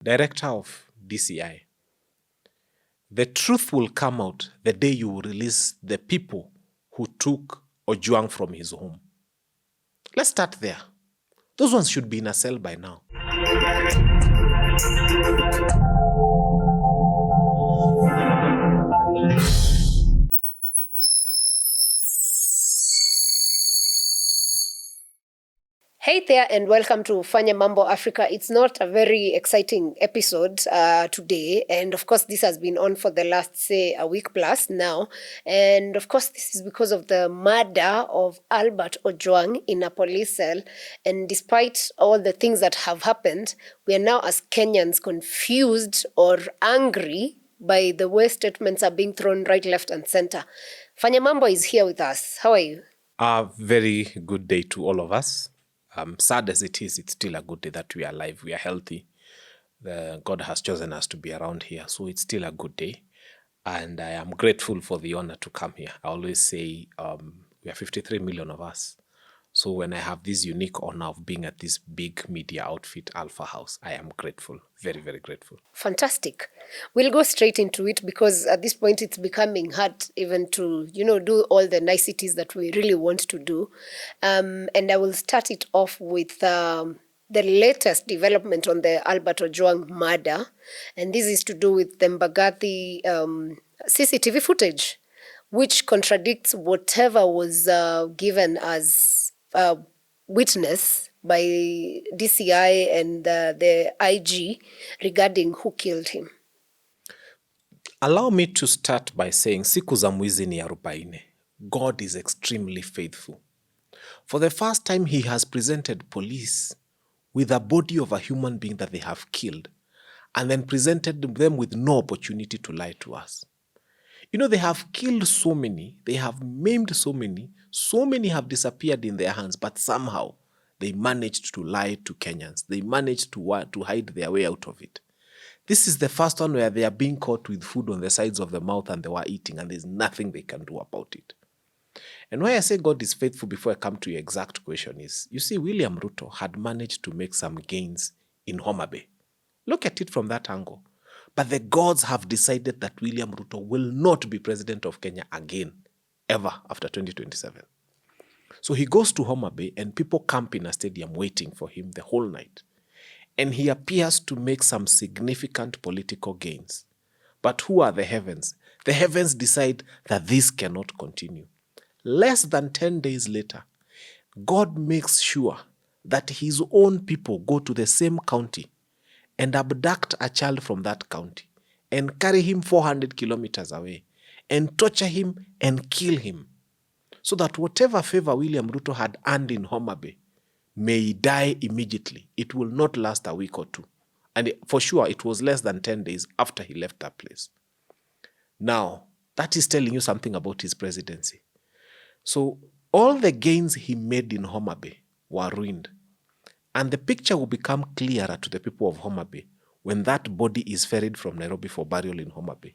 Director of DCI, the truth will come out the day you release the people who took Ojwang from his home. Let's start there. Those ones should be in a cell by now. Hey there and welcome to Fanya Mambo Africa. It's not a very exciting episode today, and of course this has been on for the last, say, a week plus now, and of course this is because of the murder of Albert Ojwang in a police cell. And despite all the things that have happened, we are now as Kenyans confused or angry by the way statements are being thrown right, left and center. Fanya Mambo is here with us. How are you? A very good day to all of us. Sad as it is, it's still a good day that we are alive, we are healthy. God has chosen us to be around here, so it's still a good day. And I am grateful for the honor to come here. I always say we are 53 million of us. So when I have this unique honor of being at this big media outfit, Alfa House, I am grateful, very, very grateful. Fantastic. We'll go straight into it because at this point it's becoming hard even to, do all the niceties that we really want to do. And I will start it off with the latest development on the Albert Ojwang murder. And this is to do with the Bagathi CCTV footage, which contradicts whatever was given as witness by DCI and the IG regarding who killed him. Allow me to start by saying siku za mwizi ni 40. God is extremely faithful. For the first time, he has presented police with a body of a human being that they have killed, and then presented them with no opportunity to lie to us. They have killed so many, they have maimed so many have disappeared in their hands, but somehow they managed to lie to Kenyans. They managed to hide their way out of it. This is the first one where they are being caught with food on the sides of the mouth and they were eating, and there's nothing they can do about it. And why I say God is faithful before I come to your exact question is, you see, William Ruto had managed to make some gains in Homa Bay. Look at it from that angle. But the gods have decided that William Ruto will not be president of Kenya again, ever, after 2027. So he goes to Homa Bay and people camp in a stadium waiting for him the whole night. And he appears to make some significant political gains. But who are the heavens? The heavens decide that this cannot continue. Less than 10 days later, God makes sure that his own people go to the same county and abduct a child from that county and carry him 400 kilometers away and torture him and kill him, so that whatever favor William Ruto had earned in Homa Bay may die immediately. It will not last a week or two. And for sure, it was less than 10 days after he left that place. Now, that is telling you something about his presidency. So all the gains he made in Homa Bay were ruined. And the picture will become clearer to the people of Homa Bay when that body is ferried from Nairobi for burial in Homa Bay.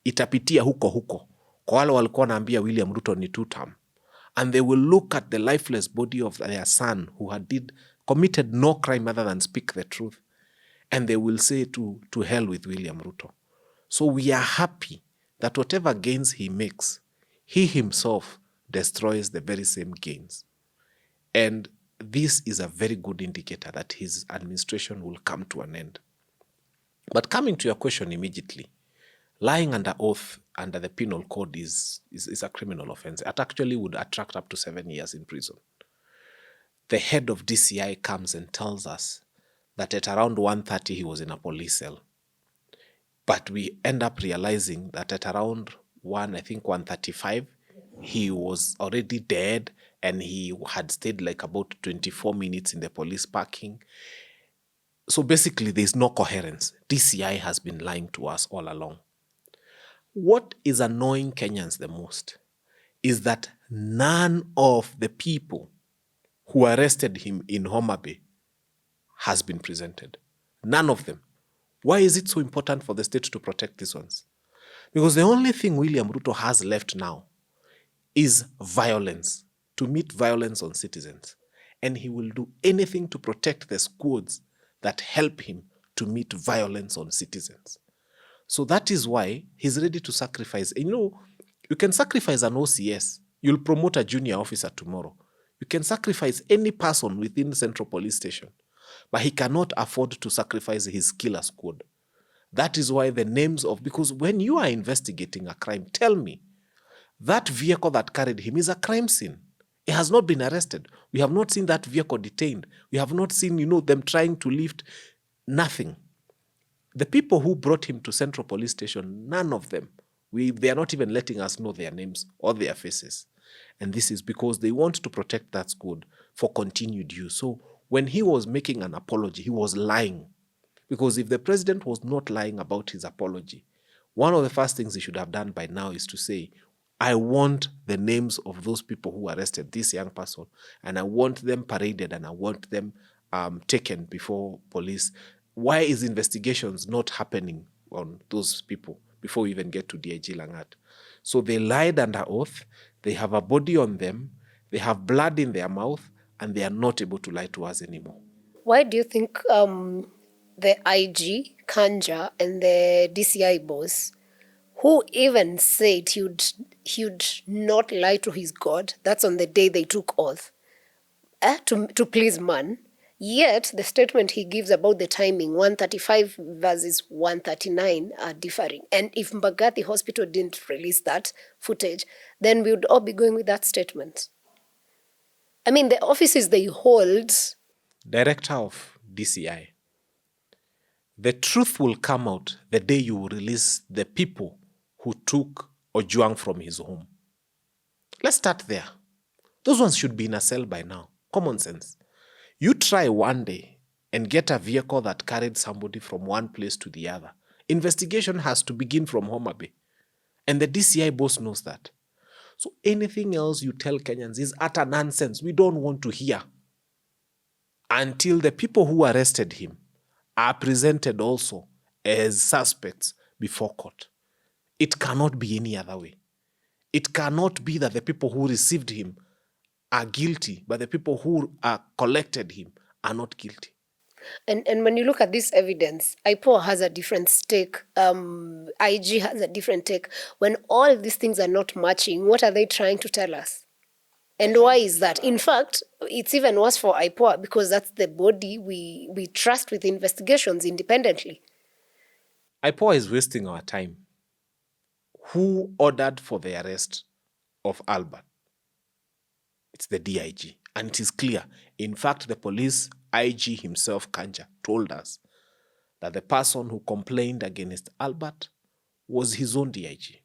Itapitia huko. Kwa wale walikuwa naambia William Ruto ni two-term. And they will look at the lifeless body of their son who had committed no crime other than speak the truth. And they will say to hell with William Ruto. So we are happy that whatever gains he makes, he himself destroys the very same gains. And this is a very good indicator that his administration will come to an end. But coming to your question immediately, lying under oath under the penal code is a criminal offense. It actually would attract up to 7 years in prison. The head of DCI comes and tells us that at around 1:30 he was in a police cell. But we end up realizing that at around 1:35, he was already dead, and he had stayed like about 24 minutes in the police parking. So basically, there's no coherence. DCI has been lying to us all along. What is annoying Kenyans the most is that none of the people who arrested him in Homa Bay has been presented. None of them. Why is it so important for the state to protect these ones? Because the only thing William Ruto has left now is violence, to meet violence on citizens. And he will do anything to protect the squads that help him to meet violence on citizens. So that is why he's ready to sacrifice. And you can sacrifice an OCS. You'll promote a junior officer tomorrow. You can sacrifice any person within Central Police Station. But he cannot afford to sacrifice his killer squad. That is why the names of... Because when you are investigating a crime, tell me, that vehicle that carried him is a crime scene. He has not been arrested. We have not seen that vehicle detained. We have not seen, them trying to lift. Nothing. The people who brought him to Central Police Station, none of them, they are not even letting us know their names or their faces. And this is because they want to protect that squad for continued use. So when he was making an apology, he was lying. Because if the president was not lying about his apology, one of the first things he should have done by now is to say, I want the names of those people who arrested this young person, and I want them paraded, and I want them taken before police. Why is investigations not happening on those people before we even get to DIG Langat? So they lied under oath, they have a body on them, they have blood in their mouth, and they are not able to lie to us anymore. Why do you think the IG, Kanja, and the DCI boss, who even said he'd not lie to his God, that's on the day they took oath, to please man, yet the statement he gives about the timing, 135 versus 139, are differing. And if Bagathi Hospital didn't release that footage, then we would all be going with that statement. I mean, the offices they hold... Director of DCI, the truth will come out the day you release the people who took Ojwang from his home. Let's start there. Those ones should be in a cell by now. Common sense. You try one day and get a vehicle that carried somebody from one place to the other. Investigation has to begin from Homa Bay. And the DCI boss knows that. So anything else you tell Kenyans is utter nonsense. We don't want to hear. Until the people who arrested him are presented also as suspects before court. It cannot be any other way. It cannot be that the people who received him are guilty, but the people who collected him are not guilty. And when you look at this evidence, IPOA has a different stake, IG has a different take. When all these things are not matching, what are they trying to tell us? And why is that? In fact, it's even worse for IPOA because that's the body we trust with investigations independently. IPOA is wasting our time. Who ordered for the arrest of Albert? It's the DIG. And it is clear. In fact, the police IG himself, Kanja, told us that the person who complained against Albert was his own DIG.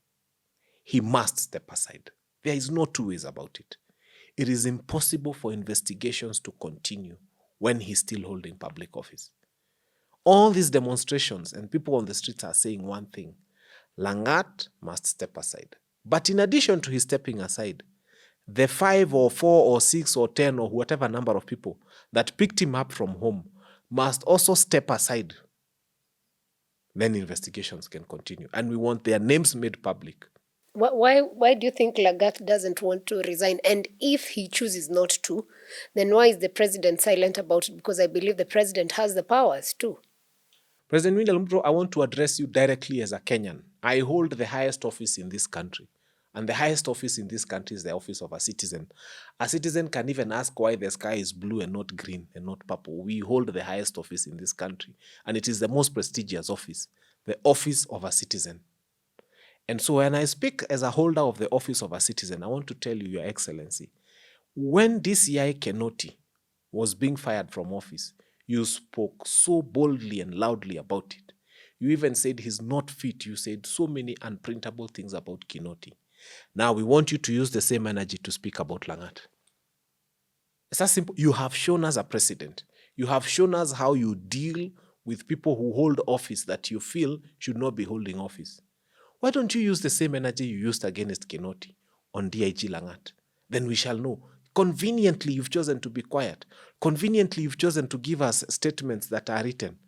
He must step aside. There is no two ways about it. It is impossible for investigations to continue when he's still holding public office. All these demonstrations and people on the streets are saying one thing: Langat must step aside. But in addition to his stepping aside, the 5 or 4 or 6 or 10 or whatever number of people that picked him up from home must also step aside. Then investigations can continue. And we want their names made public. Why do you think Lagat doesn't want to resign? And if he chooses not to, then why is the president silent about it? Because I believe the president has the powers too. President William Ruto, I want to address you directly as a Kenyan. I hold the highest office in this country. And the highest office in this country is the office of a citizen. A citizen can even ask why the sky is blue and not green and not purple. We hold the highest office in this country. And it is the most prestigious office, the office of a citizen. And so when I speak as a holder of the office of a citizen, I want to tell you, Your Excellency, when DCI Kinoti was being fired from office, you spoke so boldly and loudly about it. You even said he's not fit. You said so many unprintable things about Kinoti. Now we want you to use the same energy to speak about Langat. It's that simple. You have shown us a precedent. You have shown us how you deal with people who hold office that you feel should not be holding office. Why don't you use the same energy you used against Kinoti on DIG Langat? Then we shall know. Conveniently, you've chosen to be quiet. Conveniently, you've chosen to give us statements that are written.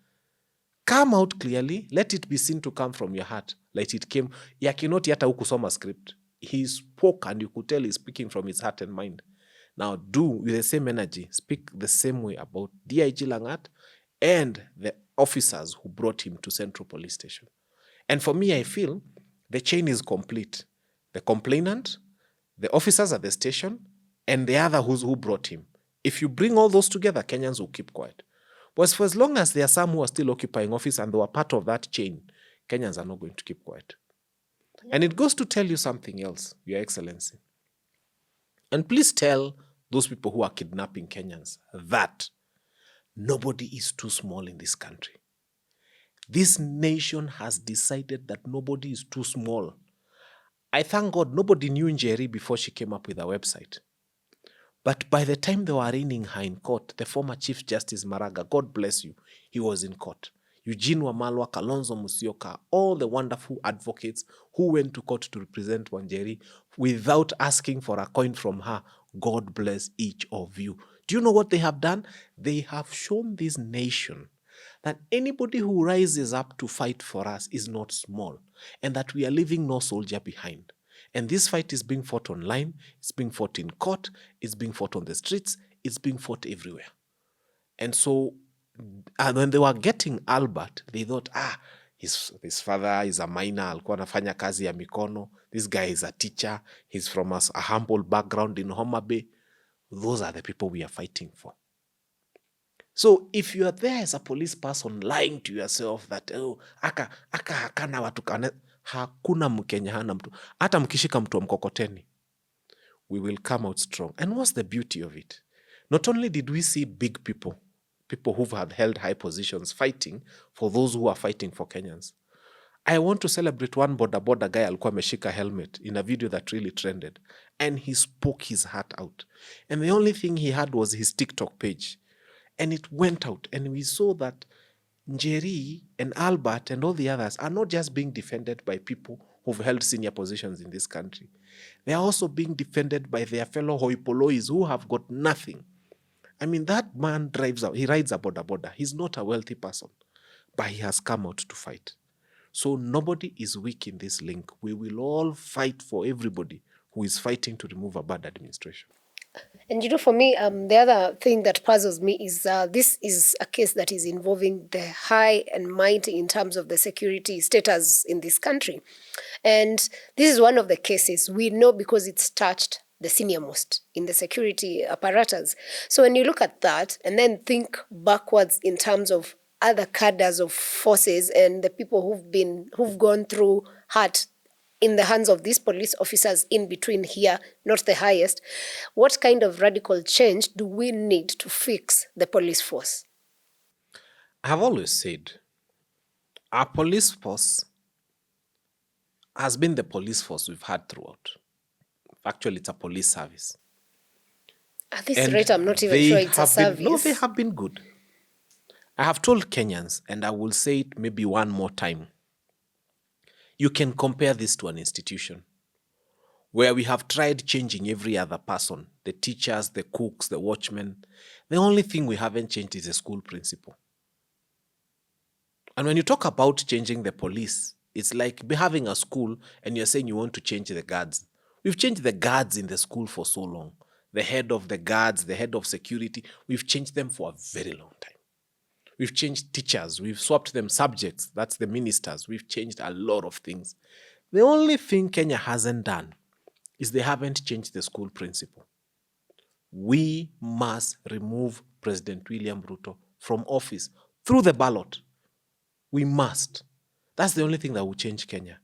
Come out clearly. Let it be seen to come from your heart. Like it came. Ya Kinoti hata hukusoma script. He spoke and you could tell he's speaking from his heart and mind. Now do with the same energy, speak the same way about DIG Langat and the officers who brought him to Central Police Station. And for me, I feel the chain is complete. The complainant, the officers at the station, and the other who brought him. If you bring all those together, Kenyans will keep quiet. But for as long as there are some who are still occupying office and they were part of that chain, Kenyans are not going to keep quiet. And it goes to tell you something else, Your Excellency. And please tell those people who are kidnapping Kenyans that nobody is too small in this country. This nation has decided that nobody is too small. I thank God nobody knew Njeri before she came up with a website. But by the time they were arraigning her in court, the former Chief Justice Maraga, God bless you, he was in court. Eugene Wamalwa, Kalonzo Musyoka, all the wonderful advocates who went to court to represent Wanjeri without asking for a coin from her. God bless each of you. Do you know what they have done? They have shown this nation that anybody who rises up to fight for us is not small, and that we are leaving no soldier behind. And this fight is being fought online, it's being fought in court, it's being fought on the streets, it's being fought everywhere. And so, and when they were getting Albert, they thought, his father is a miner, alikuwa anafanya kazi ya mikono, this guy is a teacher, he's from a humble background in Homa Bay. Those are the people we are fighting for. So if you are there as a police person lying to yourself that, aka hakana watu kana, hakuna Mkenya hana mtu, hata mkishika mtu wa mkokoteni, we will come out strong. And what's the beauty of it? Not only did we see big people who have held high positions fighting for those who are fighting for Kenyans. I want to celebrate one boda guy alikuwa ameshika helmet in a video that really trended. And he spoke his heart out. And the only thing he had was his TikTok page. And it went out. And we saw that Njeri and Albert and all the others are not just being defended by people who've held senior positions in this country. They are also being defended by their fellow hoipolois who have got nothing. I mean, that man he rides a boda. He's not a wealthy person, but he has come out to fight. So nobody is weak in this link. We will all fight for everybody who is fighting to remove a bad administration. And for me, the other thing that puzzles me is this is a case that is involving the high and mighty in terms of the security status in this country. And this is one of the cases we know because it's touched the senior most in the security apparatus. So when you look at that and then think backwards in terms of other cadres of forces and the people who've gone through hurt in the hands of these police officers in between here, not the highest, what kind of radical change do we need to fix the police force? I have always said our police force has been the police force we've had throughout. Actually, it's a police service. At this rate, I'm not even sure it's a service. No, they have been good. I have told Kenyans, and I will say it maybe one more time, you can compare this to an institution where we have tried changing every other person, the teachers, the cooks, the watchmen. The only thing we haven't changed is the school principal. And when you talk about changing the police, it's like having a school and you're saying you want to change the guards. We've changed the guards in the school for so long. The head of the guards, the head of security, we've changed them for a very long time. We've changed teachers. We've swapped them subjects. That's the ministers. We've changed a lot of things. The only thing Kenya hasn't done is they haven't changed the school principal. We must remove President William Ruto from office through the ballot. We must. That's the only thing that will change Kenya.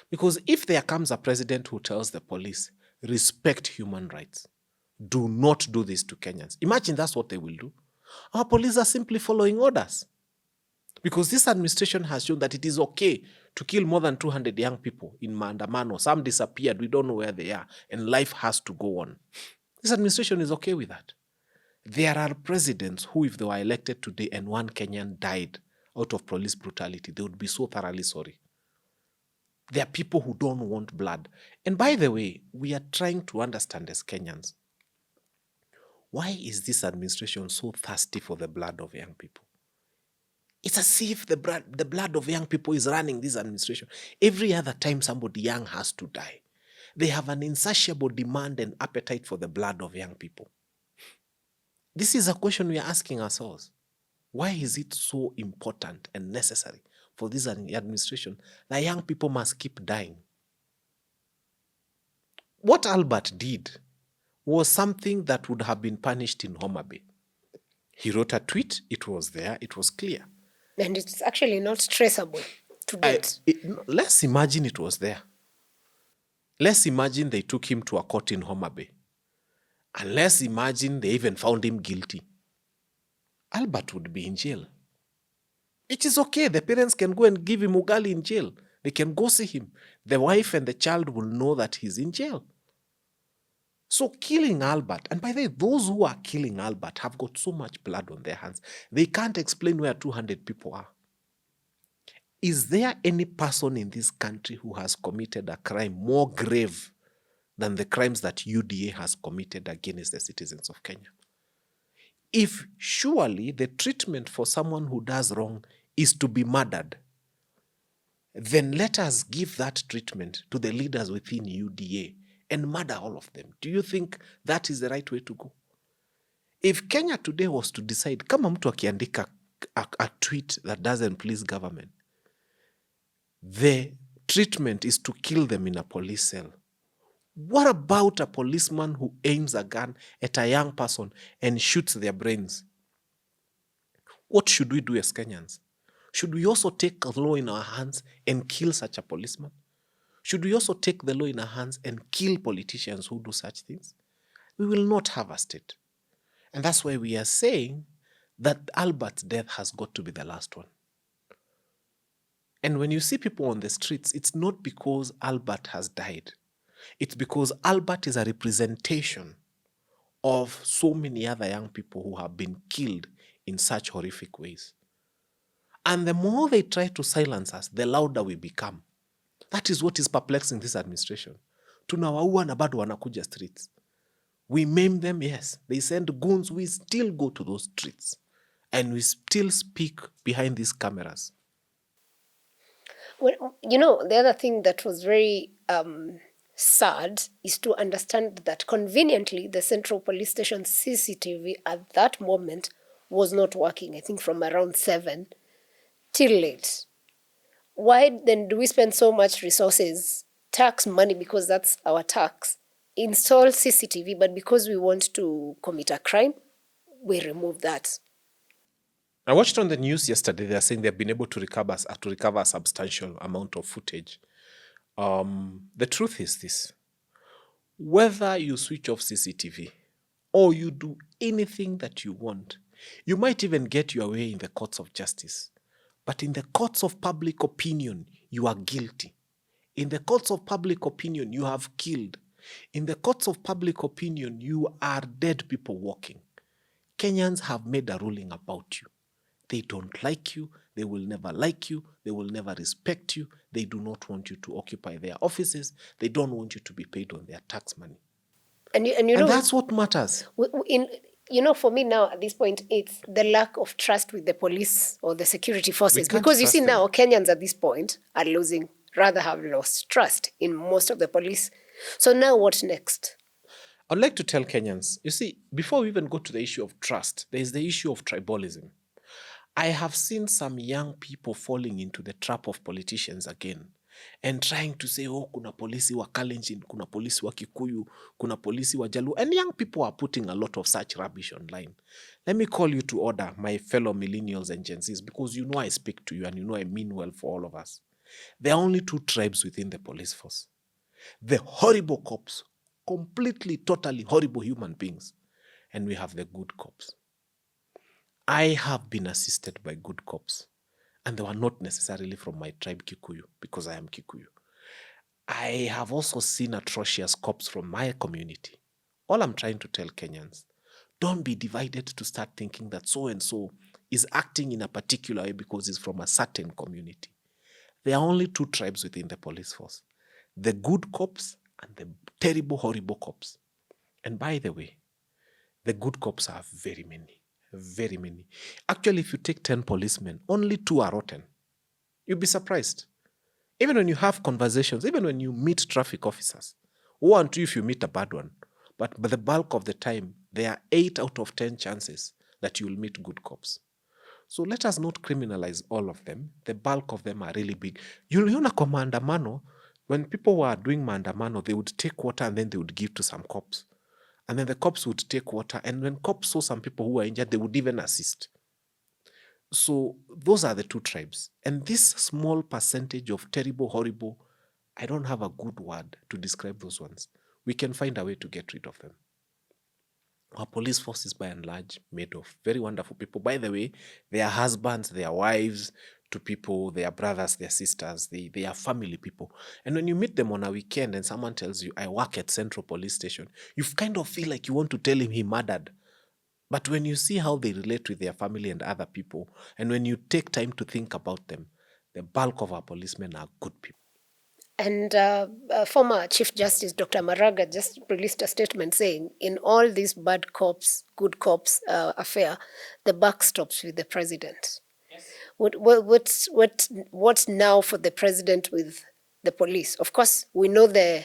Because if there comes a president who tells the police, respect human rights, do not do this to Kenyans. Imagine that's what they will do. Our police are simply following orders. Because this administration has shown that it is okay to kill more than 200 young people in maandamano. Some disappeared, we don't know where they are, and life has to go on. This administration is okay with that. There are presidents who, if they were elected today and one Kenyan died out of police brutality, they would be so thoroughly sorry. There are people who don't want blood. And by the way, we are trying to understand as Kenyans, why is this administration so thirsty for the blood of young people? It's as if the blood of young people is running this administration. Every other time somebody young has to die, they have an insatiable demand and appetite for the blood of young people. This is a question we are asking ourselves. Why is it so important and necessary for this administration that young people must keep dying? What Albert did was something that would have been punished in Homa Bay. He wrote a tweet, it was there, it was clear. And it's actually not traceable to date. Let's imagine it was there. Let's imagine they took him to a court in Homa Bay. And let's imagine they even found him guilty. Albert would be in jail. It is okay. The parents can go and give him ugali in jail. They can go see him. The wife and the child will know that he's in jail. So killing Albert, and by the way, those who are killing Albert have got so much blood on their hands. They can't explain where 200 people are. Is there any person in this country who has committed a crime more grave than the crimes that UDA has committed against the citizens of Kenya? If surely the treatment for someone who does wrong is to be murdered, then let us give that treatment to the leaders within UDA and murder all of them. Do you think that is the right way to go? If Kenya today was to decide, kama mtu akiandika a tweet that doesn't please government, the treatment is to kill them in a police cell. What about a policeman who aims a gun at a young person and shoots their brains? What should we do as Kenyans? Should we also take the law in our hands and kill such a policeman? Should we also take the law in our hands and kill politicians who do such things? We will not have a state. And that's why we are saying that Albert's death has got to be the last one. And when you see people on the streets, it's not because Albert has died. It's because Albert is a representation of so many other young people who have been killed in such horrific ways. And the more they try to silence us, the louder we become. That is what is perplexing this administration. Tunawaua na bado wanakuja streets. We maim them, yes. They send goons, we still go to those streets. And we still speak behind these cameras. Well, the other thing that was very sad is to understand that conveniently the Central Police Station CCTV at that moment was not working, I think from around 7 till late. Why then do we spend so much resources, tax money, because that's our tax, install CCTV, but because we want to commit a crime, we remove that? I watched on the news yesterday, they're saying they've been able to recover a substantial amount of footage. The truth is this: whether you switch off CCTV or you do anything that you want, you might even get your way in the courts of justice. But in the courts of public opinion, you are guilty. In the courts of public opinion, you have killed. In the courts of public opinion, you are dead people walking. Kenyans have made a ruling about you. They don't like you. They will never like you. They will never respect you. They do not want you to occupy their offices. They don't want you to be paid on their tax money. And that's what matters. For me now at this point, it's the lack of trust with the police or the security forces. Because you see now, Kenyans at this point are rather have lost trust in most of the police. So now what next? I'd like to tell Kenyans, you see, before we even go to the issue of trust, there is the issue of tribalism. I have seen some young people falling into the trap of politicians again and trying to say, kuna polisi wa Kalenjin, kuna polisi wa Kikuyu, kuna polisi wa Jalu. And young people are putting a lot of such rubbish online. Let me call you to order, my fellow millennials and Gen Zs, because you know I speak to you and you know I mean well for all of us. There are only 2 tribes within the police force. The horrible cops, completely, totally horrible human beings. And we have the good cops. I have been assisted by good cops, and they were not necessarily from my tribe Kikuyu, because I am Kikuyu. I have also seen atrocious cops from my community. All I'm trying to tell Kenyans, don't be divided to start thinking that so-and-so is acting in a particular way because he's from a certain community. There are only 2 tribes within the police force: the good cops and the terrible, horrible cops. And by the way, the good cops are very many. Very many. Actually, if you take 10 policemen, only 2 are rotten. You'll be surprised. Even when you have conversations, even when you meet traffic officers, 1 or 2 if you meet a bad one. But the bulk of the time, there are 8 out of 10 chances that you will meet good cops. So let us not criminalize all of them. The bulk of them are really big. Uliona kwa maandamano, when people were doing maandamano, they would take water and then they would give to some cops. And then the cops would take water. And when cops saw some people who were injured, they would even assist. So those are the two tribes. And this small percentage of terrible, horrible, I don't have a good word to describe those ones. We can find a way to get rid of them. Our police force is by and large made of very wonderful people. By the way, they are husbands, they are wives to people, they are brothers, they are sisters, they are family people. And when you meet them on a weekend and someone tells you, I work at Central Police Station, you kind of feel like you want to tell him he murdered. But when you see how they relate with their family and other people, and when you take time to think about them, the bulk of our policemen are good people. And former Chief Justice Dr. Maraga just released a statement saying, in all this bad cops, good cops affair, the buck stops with the president. Yes. What's now for the president with the police? Of course, we know the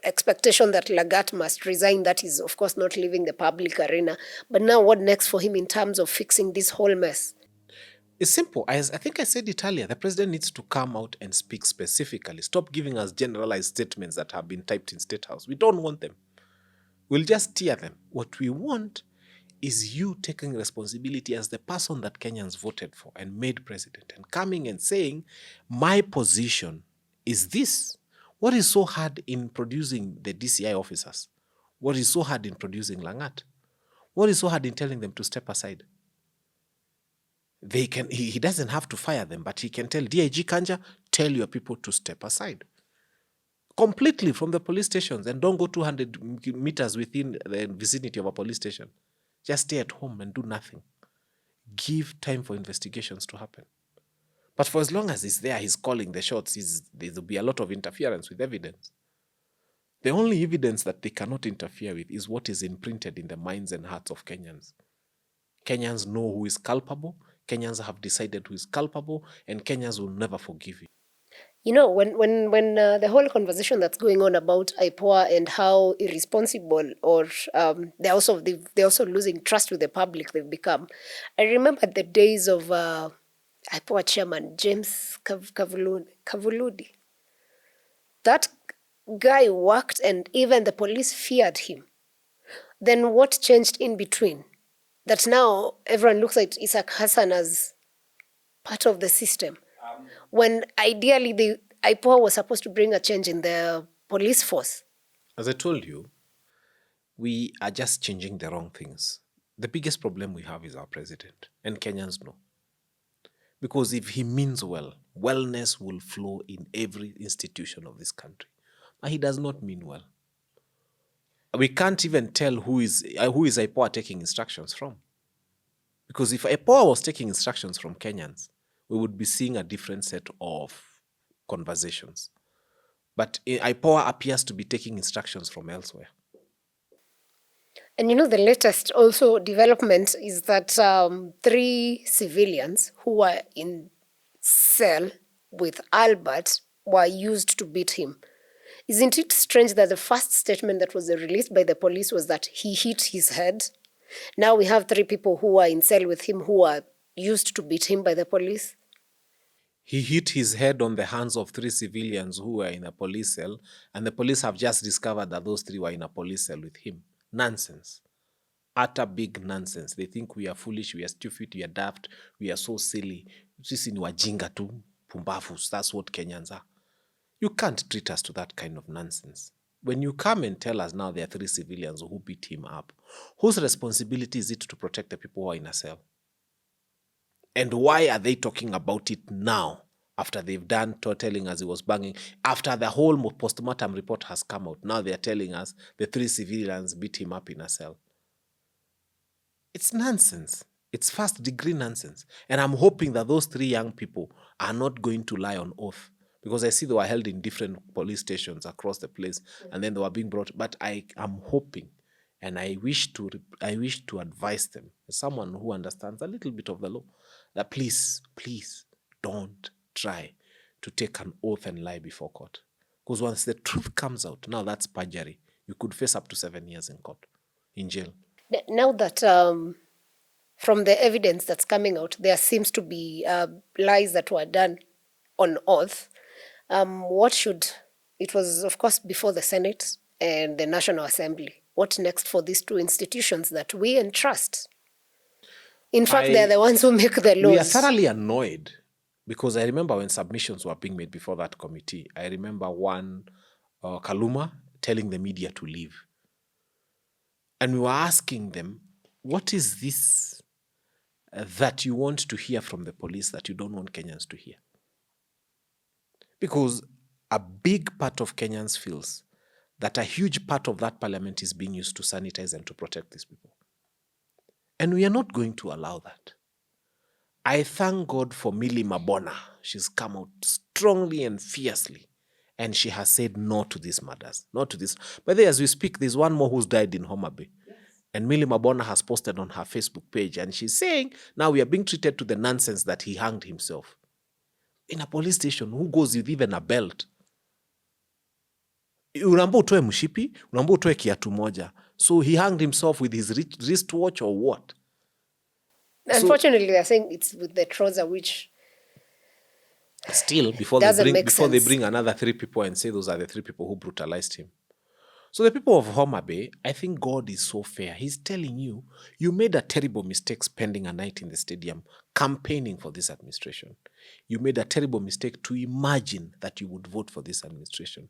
expectation that Lagat must resign. That is, of course, not leaving the public arena. But now what next for him in terms of fixing this whole mess? It's simple. As I think I said it earlier, the president needs to come out and speak specifically. Stop giving us generalized statements that have been typed in State House. We don't want them. We'll just tear them. What we want is you taking responsibility as the person that Kenyans voted for and made president, and coming and saying, my position is this. What is so hard in producing the DCI officers? What is so hard in producing Langat? What is so hard in telling them to step aside? He doesn't have to fire them, but he can tell DIG Kanja, tell your people to step aside. Completely from the police stations, and don't go 200 meters within the vicinity of a police station. Just stay at home and do nothing. Give time for investigations to happen. But for as long as he's there, he's calling the shots, there'll be a lot of interference with evidence. The only evidence that they cannot interfere with is what is imprinted in the minds and hearts of Kenyans. Kenyans know who is culpable. Kenyans have decided who is culpable, and Kenyans will never forgive you. You know, when the whole conversation that's going on about IPOA and how irresponsible or they're also losing trust with the public they've become. I remember the days of IPOA chairman James Kavuludi. That guy worked, and even the police feared him. Then what changed in between? That now everyone looks at Isaac Hassan as part of the system. When ideally the IPOA was supposed to bring a change in the police force. As I told you, we are just changing the wrong things. The biggest problem we have is our president, and Kenyans know. Because if he means well, wellness will flow in every institution of this country. But he does not mean well. We can't even tell who is IPOA taking instructions from. Because if IPOA was taking instructions from Kenyans, we would be seeing a different set of conversations. But IPOA appears to be taking instructions from elsewhere. And you know, the latest also development is that 3 civilians who were in cell with Albert were used to beat him. Isn't it strange that the first statement that was released by the police was that he hit his head? Now we have 3 people who are in cell with him who are used to beat him by the police. He hit his head on the hands of 3 civilians who were in a police cell, and the police have just discovered that those 3 were in a police cell with him. Nonsense. Utter big nonsense. They think we are foolish, we are stupid, we are daft, we are so silly. Sisi ni wajinga tu, pumbafus. That's what Kenyans are. You can't treat us to that kind of nonsense. When you come and tell us now there are 3 civilians who beat him up, whose responsibility is it to protect the people who are in a cell? And why are they talking about it now, after they've done telling us he was banging? After the whole post-mortem report has come out, now they're telling us the 3 civilians beat him up in a cell. It's nonsense. It's first-degree nonsense. And I'm hoping that those 3 young people are not going to lie on oath, because I see they were held in different police stations across the place, and then they were being brought. But I am hoping, and I wish to advise them, as someone who understands a little bit of the law, that please don't try to take an oath and lie before court. Because once the truth comes out, now that's perjury. You could face up to 7 years in court, in jail. Now that from the evidence that's coming out, there seems to be lies that were done on oath. It was, of course, before the Senate and the National Assembly. What next for these two institutions that we entrust? In fact, they're the ones who make the laws. We are thoroughly annoyed because I remember when submissions were being made before that committee, I remember one, Kaluma, telling the media to leave. And we were asking them, what is this that you want to hear from the police that you don't want Kenyans to hear? Because a big part of Kenyans feels that a huge part of that parliament is being used to sanitize and to protect these people. And we are not going to allow that. I thank God for Millie Mabona. She's come out strongly and fiercely, and she has said no to these murders, not to this. But as we speak, there's one more who's died in Homa Bay. Yes. And Millie Mabona has posted on her Facebook page, and she's saying, now we are being treated to the nonsense that he hanged himself. In a police station, who goes with even a belt? Unaambia utoe mshipi, unaambia utoe kiatu moja. So he hanged himself with his wristwatch or what? Unfortunately, they're saying it's with the trouser, which still, before they bring another 3 people and say those are the 3 people who brutalized him. So the people of Homa Bay, I think God is so fair. He's telling you, you made a terrible mistake spending a night in the stadium campaigning for this administration. You made a terrible mistake to imagine that you would vote for this administration.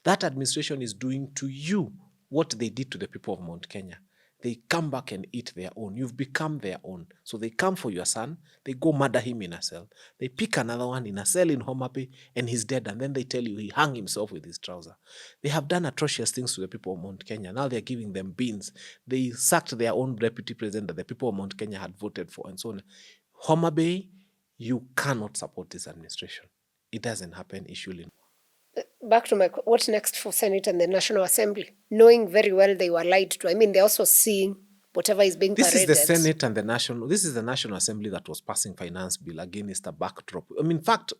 That administration is doing to you what they did to the people of Mount Kenya. They come back and eat their own. You've become their own. So they come for your son, they go murder him in a cell. They pick another one in a cell in Homa Bay and he's dead. And then they tell you he hung himself with his trouser. They have done atrocious things to the people of Mount Kenya. Now they're giving them beans. They sacked their own deputy president that the people of Mount Kenya had voted for and so on. Homa Bay, you cannot support this administration. It doesn't happen, Ishulin. Back to my, what's next for Senate and the National Assembly? Knowing very well they were lied to. I mean, they're also seeing whatever is being paraded. This is the Senate and this is the National Assembly that was passing finance bill against a backdrop. I mean, in fact,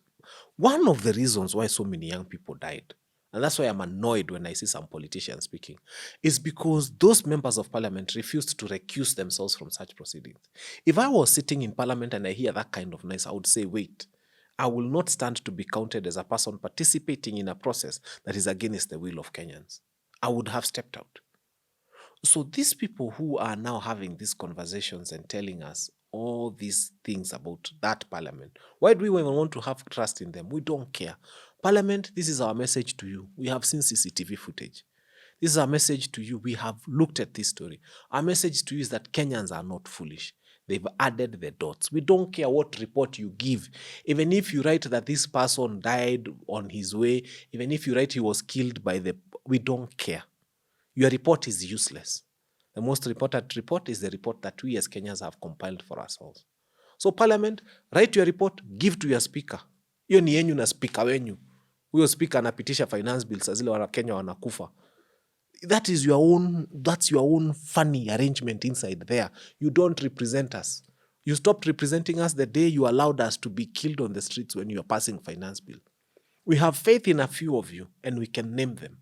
one of the reasons why so many young people died, and that's why I'm annoyed when I see some politicians speaking, is because those members of parliament refused to recuse themselves from such proceedings. If I was sitting in parliament and I hear that kind of noise, I would say, wait, I will not stand to be counted as a person participating in a process that is against the will of Kenyans. I would have stepped out. So these people who are now having these conversations and telling us all these things about that parliament, why do we even want to have trust in them? We don't care. Parliament, this is our message to you. We have seen CCTV footage. This is our message to you. We have looked at this story. Our message to you is that Kenyans are not foolish. They've added the dots. We don't care what report you give. Even if you write that this person died on his way, even if you write he was killed by we don't care. Your report is useless. The most important report is the report that we as Kenyans have compiled for ourselves. So Parliament, write your report, give to your speaker. Hiyo ni yenyu na speaker wenyu. Huyo speaker anapitisha finance bills sa zile Wakenya wanakufa. That's your own funny arrangement inside there. You don't represent us. You stopped representing us the day you allowed us to be killed on the streets when you are passing finance bill. We have faith in a few of you and we can name them.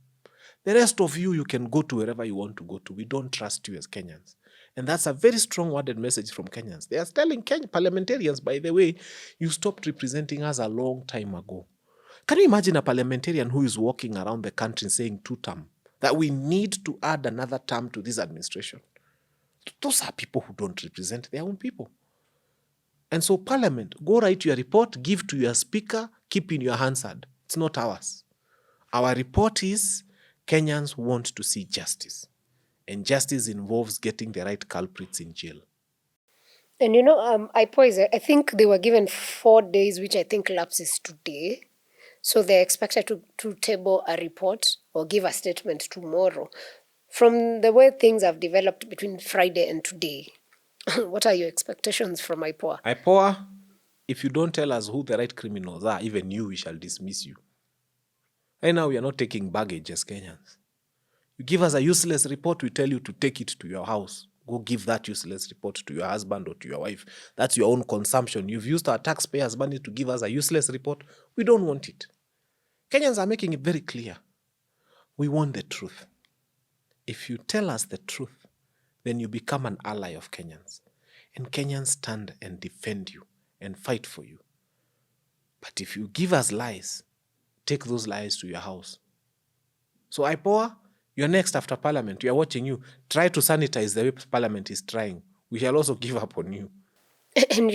The rest of you can go to wherever you want to go to. We don't trust you as Kenyans. And that's a very strong worded message from Kenyans. They are telling parliamentarians, by the way, you stopped representing us a long time ago. Can you imagine a parliamentarian who is walking around the country saying 2-term? That we need to add another term to this administration. Those are people who don't represent their own people. And so Parliament, go write your report, give to your speaker, keep in your Hansard. It's not ours. Our report is Kenyans want to see justice. And justice involves getting the right culprits in jail. And IPOA, I think they were given 4 days, which I think lapses today. So they're expected to table a report or give a statement tomorrow. From the way things have developed between Friday and today, what are your expectations from IPOA? IPOA, if you don't tell us who the right criminals are, even you, we shall dismiss you. Right now, we are not taking baggage as Kenyans. You give us a useless report, we tell you to take it to your house. Go give that useless report to your husband or to your wife. That's your own consumption. You've used our taxpayers' money to give us a useless report. We don't want it. Kenyans are making it very clear. We want the truth. If you tell us the truth, then you become an ally of Kenyans. and Kenyans stand and defend you and fight for you. But if you give us lies, take those lies to your house. So IPOA, you're next after Parliament. We are watching you. Try to sanitize the way Parliament is trying. We shall also give up on you. And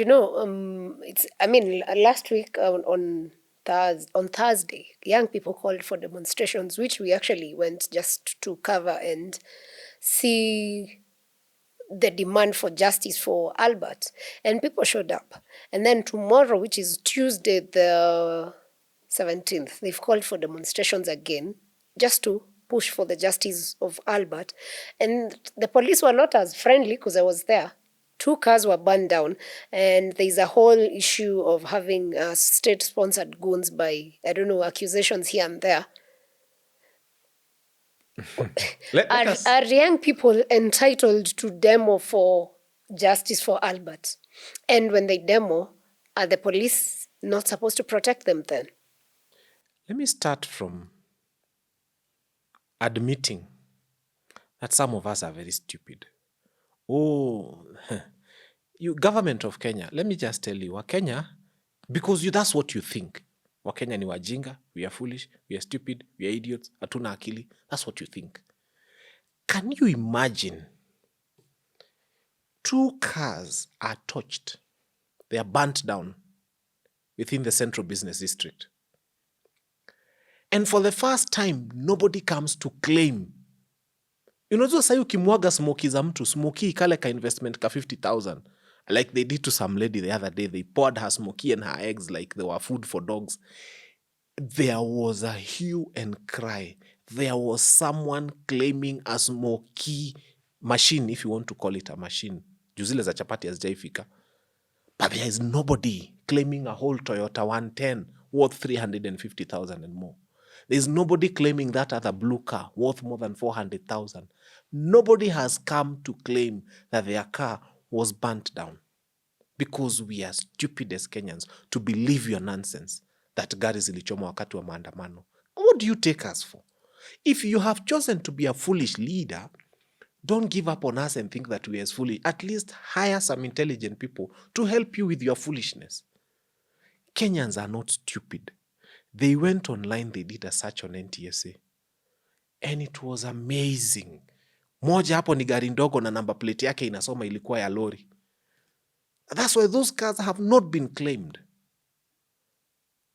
last week on Thursday, young people called for demonstrations, which we actually went just to cover and see the demand for justice for Albert, and people showed up. And then tomorrow, which is Tuesday the 17th, they've called for demonstrations again, just to push for the justice of Albert. And the police were not as friendly, because I was there. 2 cars were burned down, and there's a whole issue of having state-sponsored goons by, accusations here and there. Are young people entitled to demo for justice for Albert? And when they demo, are the police not supposed to protect them then? Let me start from admitting that some of us are very stupid. Oh, you government of Kenya, let me just tell you, Kenya, because that's what you think. Wakenya ni wajinga, we are foolish, we are stupid, we are idiots, hatuna akili. That's what you think. Can you imagine 2 cars are torched? They are burnt down within the central business district. And for the first time, nobody comes to claim. Unajua sasa ukimwaga smoky za mtu, smoky kale ka investment ka 50,000. Like they did to some lady the other day. They poured her smoky and her eggs like they were food for dogs. There was a hue and cry. There was someone claiming a smoky machine, if you want to call it a machine. Juu zile za chapati hazijaifika. But there is nobody claiming a whole Toyota 110 worth 350,000 and more. There is nobody claiming that other blue car worth more than 400,000. Nobody has come to claim that their car was burnt down, because we are stupid as Kenyans to believe your nonsense that gari zilichomwa wakati wa maandamano. What do you take us for? If you have chosen to be a foolish leader, don't give up on us and think that we are as foolish. At least hire some intelligent people to help you with your foolishness. Kenyans are not stupid. They went online, they did a search on NTSA. And it was amazing. Moja hapo ni gari ndogo na number plate yake inasoma ilikuwa ya lori. That's why those cars have not been claimed.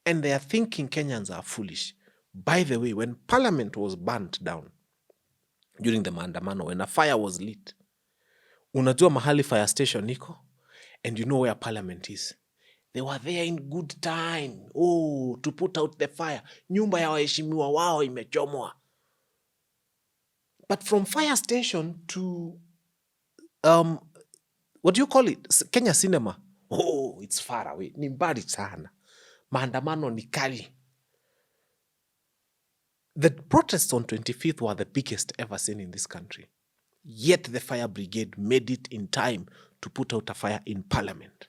And they are thinking Kenyans are foolish. By the way, when Parliament was burnt down during the maandamano, when a fire was lit, unajua mahali fire station iko? And you know where Parliament is. They were there in good time. Oh, to put out the fire. Nyumba ya waheshimiwa wao imechomwa. But from fire station to, what do you call it? Kenya Cinema. Oh, it's far away. Ni mbali sana. Maandamano ni kali. The protests on 25th were the biggest ever seen in this country. Yet the fire brigade made it in time to put out a fire in Parliament.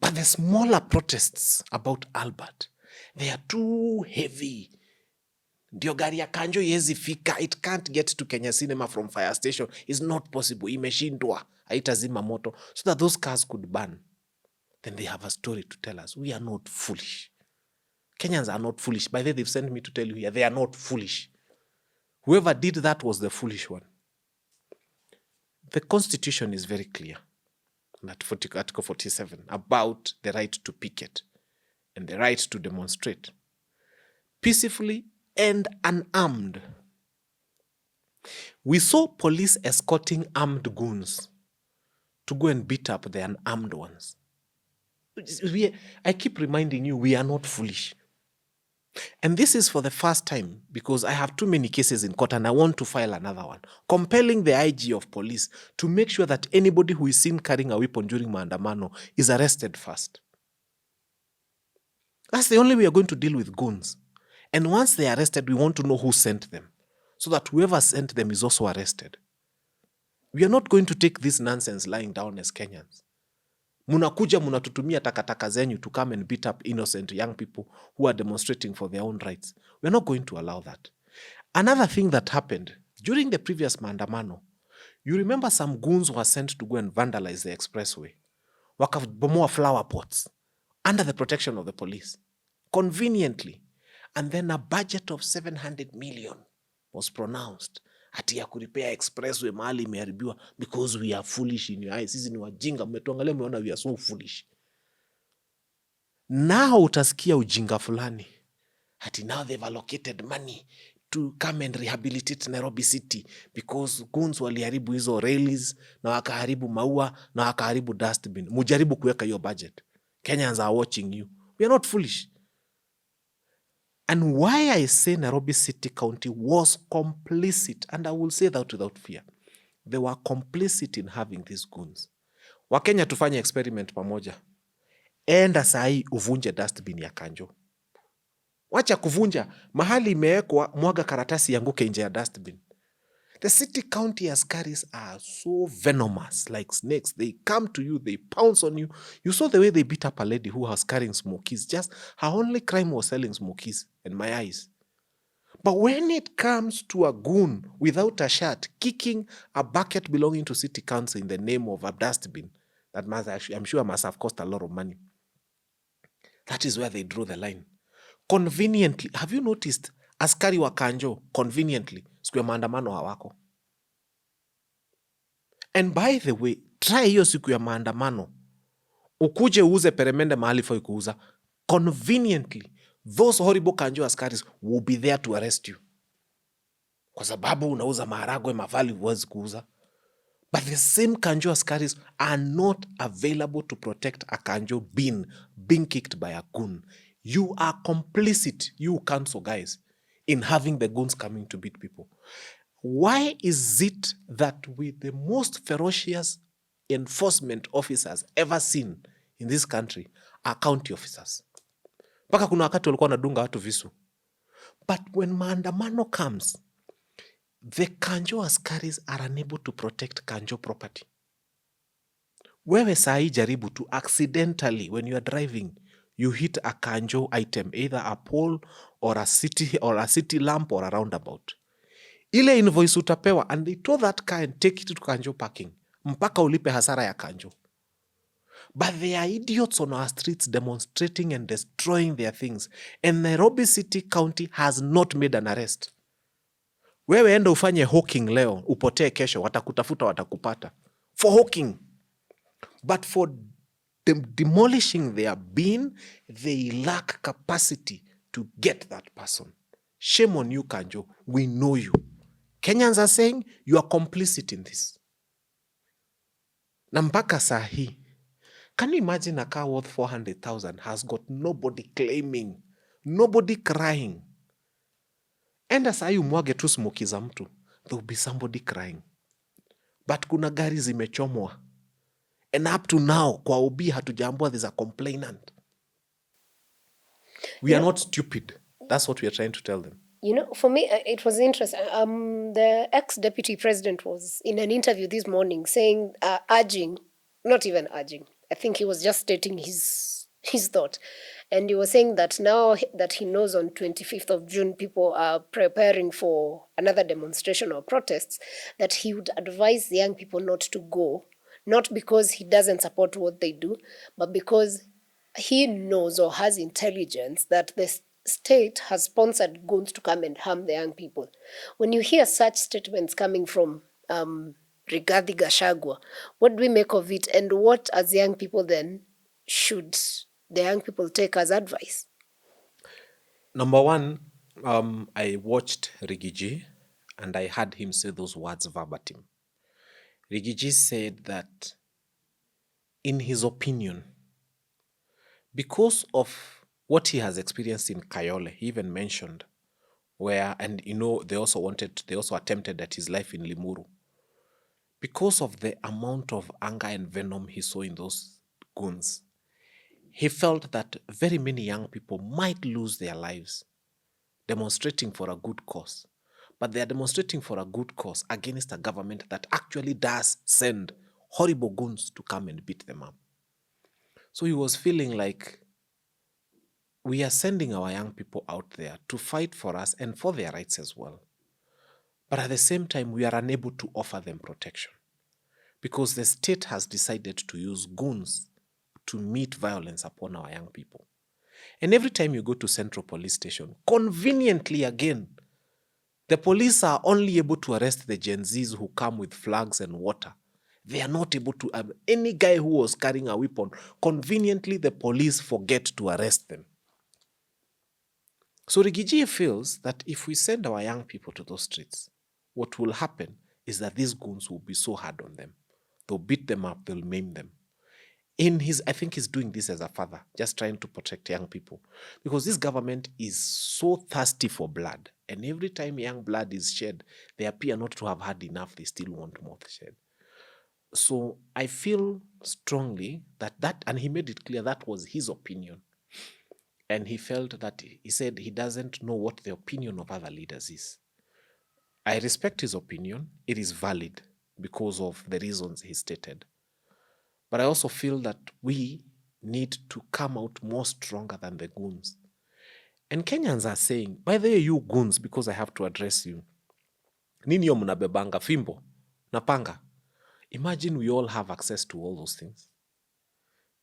But the smaller protests about Albert, they are too heavy. Ndio gari ya kanjo yezi fika. It can't get to Kenya Cinema from fire station. It's not possible. Imeshindwa. Haitazima moto. So that those cars could burn. Then they have a story to tell us. We are not foolish. Kenyans are not foolish. By the way, they've sent me to tell you here, they are not foolish. Whoever did that was the foolish one. The Constitution is very clear. Article 47, about the right to picket and the right to demonstrate peacefully and unarmed. We saw police escorting armed goons to go and beat up the unarmed ones. I keep reminding you, we are not foolish. And this is for the first time because I have too many cases in court and I want to file another one, compelling the IG of police to make sure that anybody who is seen carrying a weapon during maandamano is arrested first. That's the only way we are going to deal with goons. And once they are arrested, we want to know who sent them, so that whoever sent them is also arrested. We are not going to take this nonsense lying down as Kenyans. Munakuja munatutumia takataka zenyu to come and beat up innocent young people who are demonstrating for their own rights. We're not going to allow that. Another thing that happened during the previous maandamano, You remember some goons were sent to go and vandalize the expressway. Wakabomoa flower pots under the protection of the police, conveniently. And then a budget of 700 million was pronounced ati ya kuripea expressway mahali imeharibiwa because we are foolish in your eyes. Sisi ni wajinga, mmetuangalia mmeona we are so foolish. Now utasikia ujinga fulani ati now they've allocated money to come and rehabilitate Nairobi City because goons waliharibu hizo railings na wakaharibu maua na wakaharibu dustbin. Mujaribu kuweka hiyo budget. Kenyans are watching you. We are not foolish. And why I say Nairobi City County was complicit, and I will say that without fear, they were complicit in having these goons. Wakenya tufanye experiment pamoja. Enda sahi uvunje dustbin ya Kanjo. Wacha kuvunja, mahali imewekwa mwaga karatasi yanguke nje ya dustbin. The city county askaris are so venomous, like snakes. They come to you, they pounce on you. You saw the way they beat up a lady who was carrying smokies. Just her only crime was selling smokies in my eyes. But when it comes to a goon without a shirt kicking a bucket belonging to city council in the name of a dustbin, that must actually, I'm sure must have cost a lot of money. That is where they draw the line. Conveniently, have you noticed askari wa Kanjo conveniently siku ya maandamano hawako? And by the way, try hiyo siku ya maandamano ukuje uuze peremende mahali foi kuuza. Conveniently, those horrible Kanjo askaris will be there to arrest you. Kwa sababu unauza maharagwe mavali huwezi kuuza. But the same Kanjo askaris are not available to protect a Kanjo being kicked by a goon. You are complicit, you council guys, in having the goons coming to beat people. Why is it that with the most ferocious enforcement officers ever seen in this country are county officers? Mpaka kuna wakati walikuwa wanadunga watu visu. But when maandamano comes, the Kanjo askaris are unable to protect Kanjo property. Wewe sahi jaribu to accidentally, when you are driving, you hit a Kanjo item, either a pole or a city lamp or a roundabout. Ile invoice utapewa, and they tow that car and take it to Kanjo parking. Mpaka ulipe hasara ya Kanjo. But there are idiots on our streets demonstrating and destroying their things. And Nairobi City County has not made an arrest. Wewe enda ufanye hawking leo, upotee kesho, watakutafuta watakupata. For hawking. But for demolishing their bin, they lack capacity to get that person. Shame on you, Kanjo. We know you. Kenyans are saying you are complicit in this. Na mpaka sahi, can you imagine a car worth 400,000 has got nobody claiming, nobody crying? Enda sahi umwage tu smoki za mtu, there will be somebody crying. But kuna gari zimechomwa. And up to now, kwa obi hatujambua there's a complainant. We are not stupid. That's what we are trying to tell them. You know, for me, it was interesting. The ex-deputy president was in an interview this morning saying, urging, not even urging, I think he was just stating his thought. And he was saying that now that he knows on 25th of June, people are preparing for another demonstration or protests, that he would advise the young people not to go, not because he doesn't support what they do, but because he knows or has intelligence that the state has sponsored goons to come and harm the young people. When you hear such statements coming from Regadi Gachagua, what do we make of it, and what as young people then should the young people take as advice? Number one, I watched Rigiji and I heard him say those words verbatim. Rigiji said that in his opinion, because of what he has experienced in Kayole, he even mentioned where, and you know, they also attempted at his life in Limuru. Because of the amount of anger and venom he saw in those goons, he felt that very many young people might lose their lives demonstrating for a good cause. But they are demonstrating for a good cause against a government that actually does send horrible goons to come and beat them up. So he was feeling like we are sending our young people out there to fight for us and for their rights as well. But at the same time, we are unable to offer them protection because the state has decided to use goons to meet violence upon our young people. And every time you go to Central Police Station, conveniently again, the police are only able to arrest the Gen Zs who come with flags and water. They are not able to, any guy who was carrying a weapon, conveniently the police forget to arrest them. So Rigiji feels that if we send our young people to those streets, what will happen is that these goons will be so hard on them. They'll beat them up, they'll maim them. I think he's doing this as a father, just trying to protect young people. Because this government is so thirsty for blood. And every time young blood is shed, they appear not to have had enough. They still want more shed. So I feel strongly that, and he made it clear that was his opinion. And he felt that, he said he doesn't know what the opinion of other leaders is. I respect his opinion. It is valid because of the reasons he stated. But I also feel that we need to come out more stronger than the goons. And Kenyans are saying, by the way, you goons, because I have to address you, nini yo mnabebanga fimbo na panga? Imagine we all have access to all those things.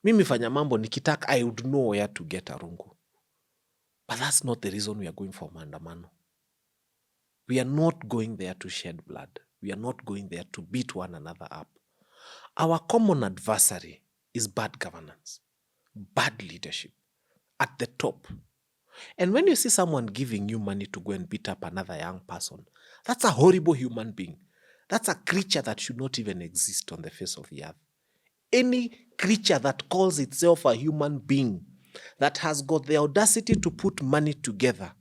Mimi Fanya Mambo nikitaka, I would know where to get a rungu. But that's not the reason we are going for maandamano. We are not going there to shed blood. We are not going there to beat one another up. Our common adversary is bad governance, bad leadership at the top. And when you see someone giving you money to go and beat up another young person, that's a horrible human being. That's a creature that should not even exist on the face of the earth. Any creature that calls itself a human being, that has got the audacity to put money together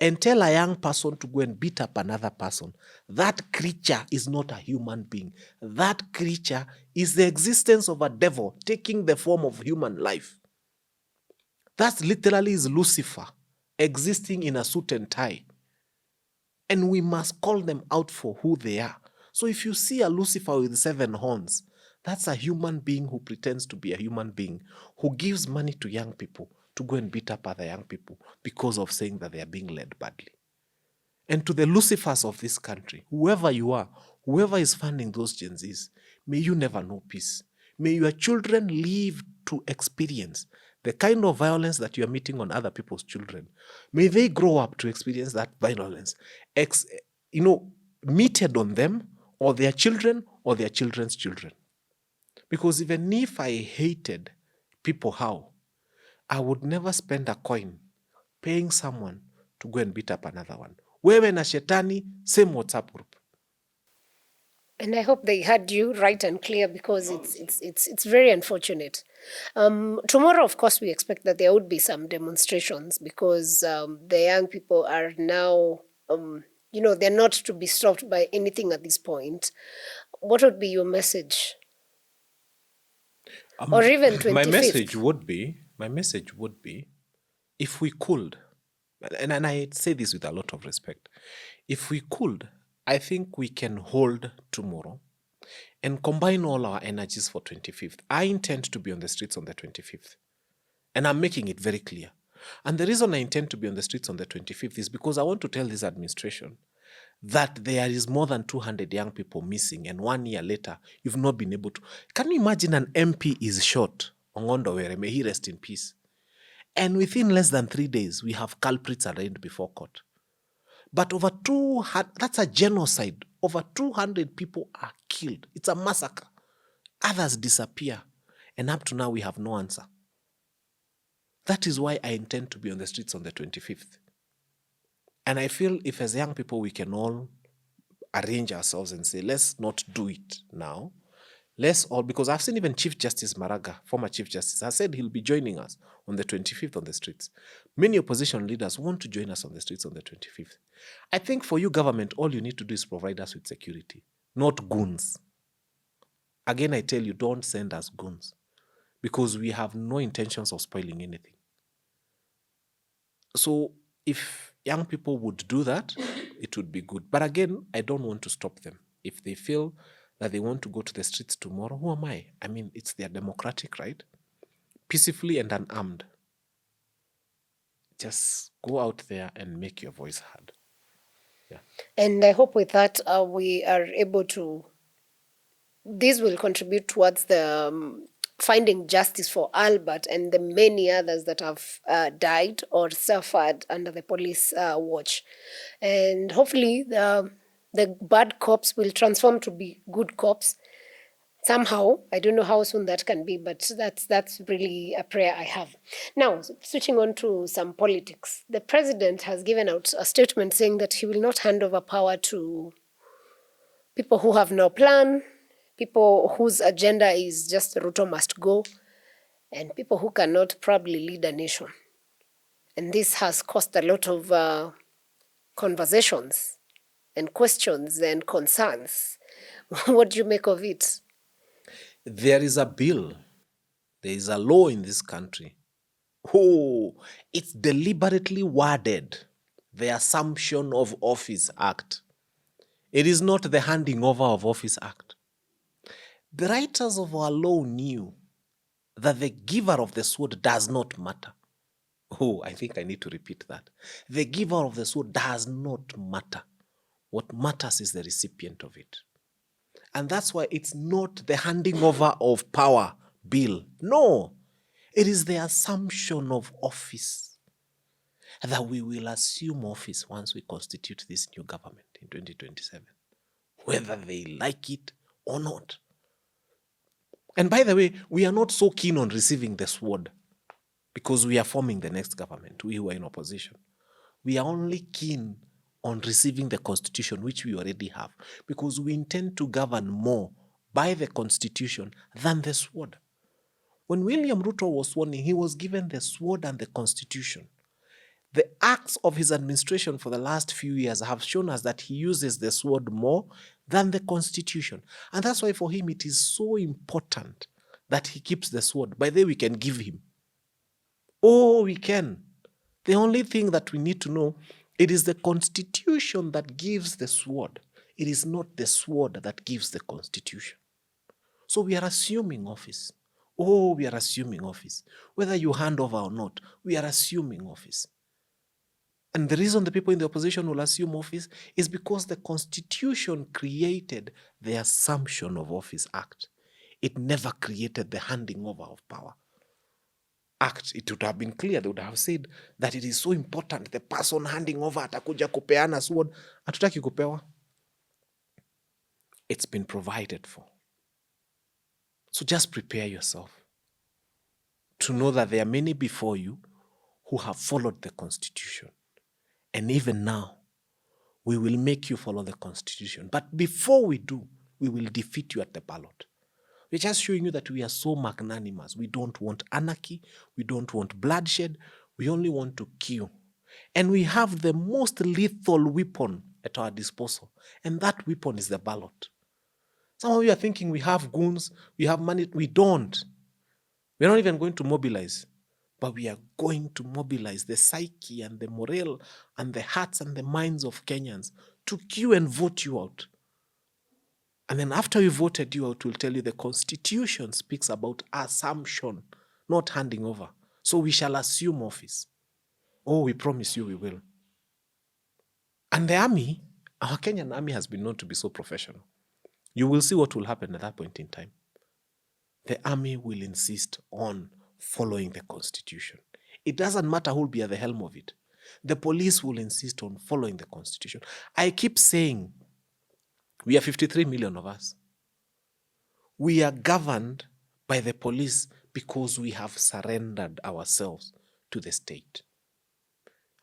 and tell a young person to go and beat up another person, that creature is not a human being. That creature is the existence of a devil taking the form of human life. That literally is Lucifer existing in a suit and tie. And we must call them out for who they are. So if you see a Lucifer with 7 horns, that's a human being who pretends to be a human being, who gives money to young people to go and beat up other young people because of saying that they are being led badly. And to the Lucifers of this country, whoever you are, whoever is funding those Gen Zs, may you never know peace. May your children live to experience the kind of violence that you are meeting on other people's children. May they grow up to experience that violence, meted on them or their children or their children's children. Because even if I hated people how, I would never spend a coin paying someone to go and beat up another one. Wewe na shetani, same WhatsApp group. And I hope they heard you right and clear, because it's very unfortunate. Tomorrow, of course, we expect that there would be some demonstrations, because the young people are now, they're not to be stopped by anything at this point. What would be your message? Or even 25th? My message would be, if we could, and I say this with a lot of respect, if we could, I think we can hold tomorrow and combine all our energies for 25th. I intend to be on the streets on the 25th. And I'm making it very clear. And the reason I intend to be on the streets on the 25th is because I want to tell this administration that there is more than 200 young people missing, and 1 year later, you've not been able to. Can you imagine an MP is shot, Ongondo Were, may he rest in peace. And within less than 3 days, we have culprits arraigned before court. But over 200, that's a genocide. Over 200 people are killed. It's a massacre. Others disappear. And up to now, we have no answer. That is why I intend to be on the streets on the 25th. And I feel if as young people, we can all arrange ourselves and say, let's not do it now. Let's all, because I've seen even Chief Justice Maraga, former Chief Justice, has said he'll be joining us on the 25th on the streets. Many opposition leaders want to join us on the streets on the 25th. I think for you, government, all you need to do is provide us with security, not goons. Again, I tell you, don't send us goons, because we have no intentions of spoiling anything. So if young people would do that, it would be good. But again, I don't want to stop them. If they feel that they want to go to the streets tomorrow, who am I? I mean, it's their democratic right. Peacefully and unarmed. Just go out there and make your voice heard. Yeah. And I hope with that we are able to, this will contribute towards the finding justice for Albert and the many others that have died or suffered under the police watch. And hopefully the bad cops will transform to be good cops somehow. I don't know how soon that can be, but that's really a prayer I have. Now, switching on to some politics. The president has given out a statement saying that he will not hand over power to people who have no plan, people whose agenda is just Ruto must go, and people who cannot probably lead a nation. And this has caused a lot of conversations and questions and concerns. What do you make of it? There is a bill, there is a law in this country. Oh, it's deliberately worded, the Assumption of Office Act. It is not the Handing Over of Office Act. The writers of our law knew that the giver of the sword does not matter. Oh, I think I need to repeat that. The giver of the sword does not matter. What matters is the recipient of it. And that's why it's not the handing over of power bill. No, it is the assumption of office, that we will assume office once we constitute this new government in 2027, whether they like it or not. And by the way, we are not so keen on receiving the sword because we are forming the next government, we who are in opposition. We are only keen on receiving the constitution, which we already have, because we intend to govern more by the constitution than the sword. When William Ruto was sworn in, he was given the sword and the constitution. The acts of his administration for the last few years have shown us that he uses the sword more than the constitution. And that's why for him it is so important that he keeps the sword. By the way, we can give him. Oh, we can. The only thing that we need to know, it is the constitution that gives the sword. It is not the sword that gives the constitution. So we are assuming office. Oh, we are assuming office. Whether you hand over or not, we are assuming office. And the reason the people in the opposition will assume office is because the Constitution created the Assumption of Office Act. It never created the handing over of power act. It would have been clear. They would have said that it is so important. The person handing over atakuja kupeana sword. Hatutaki kupewa. It's been provided for. So just prepare yourself to know that there are many before you who have followed the Constitution. And even now, we will make you follow the Constitution. But before we do, we will defeat you at the ballot. We're just showing you that we are so magnanimous. We don't want anarchy. We don't want bloodshed. We only want to kill. And we have the most lethal weapon at our disposal. And that weapon is the ballot. Some of you are thinking we have goons, we have money. We don't. We're not even going to mobilize. But we are going to mobilize the psyche and the morale and the hearts and the minds of Kenyans to queue and vote you out. And then after we voted you out, we'll tell you the Constitution speaks about assumption, not handing over. So we shall assume office. Oh, we promise you we will. And the army, our Kenyan army has been known to be so professional. You will see what will happen at that point in time. The army will insist on following the Constitution. It doesn't matter who will be at the helm of it. The police will insist on following the Constitution. I keep saying, we are 53 million of us. We are governed by the police because we have surrendered ourselves to the state.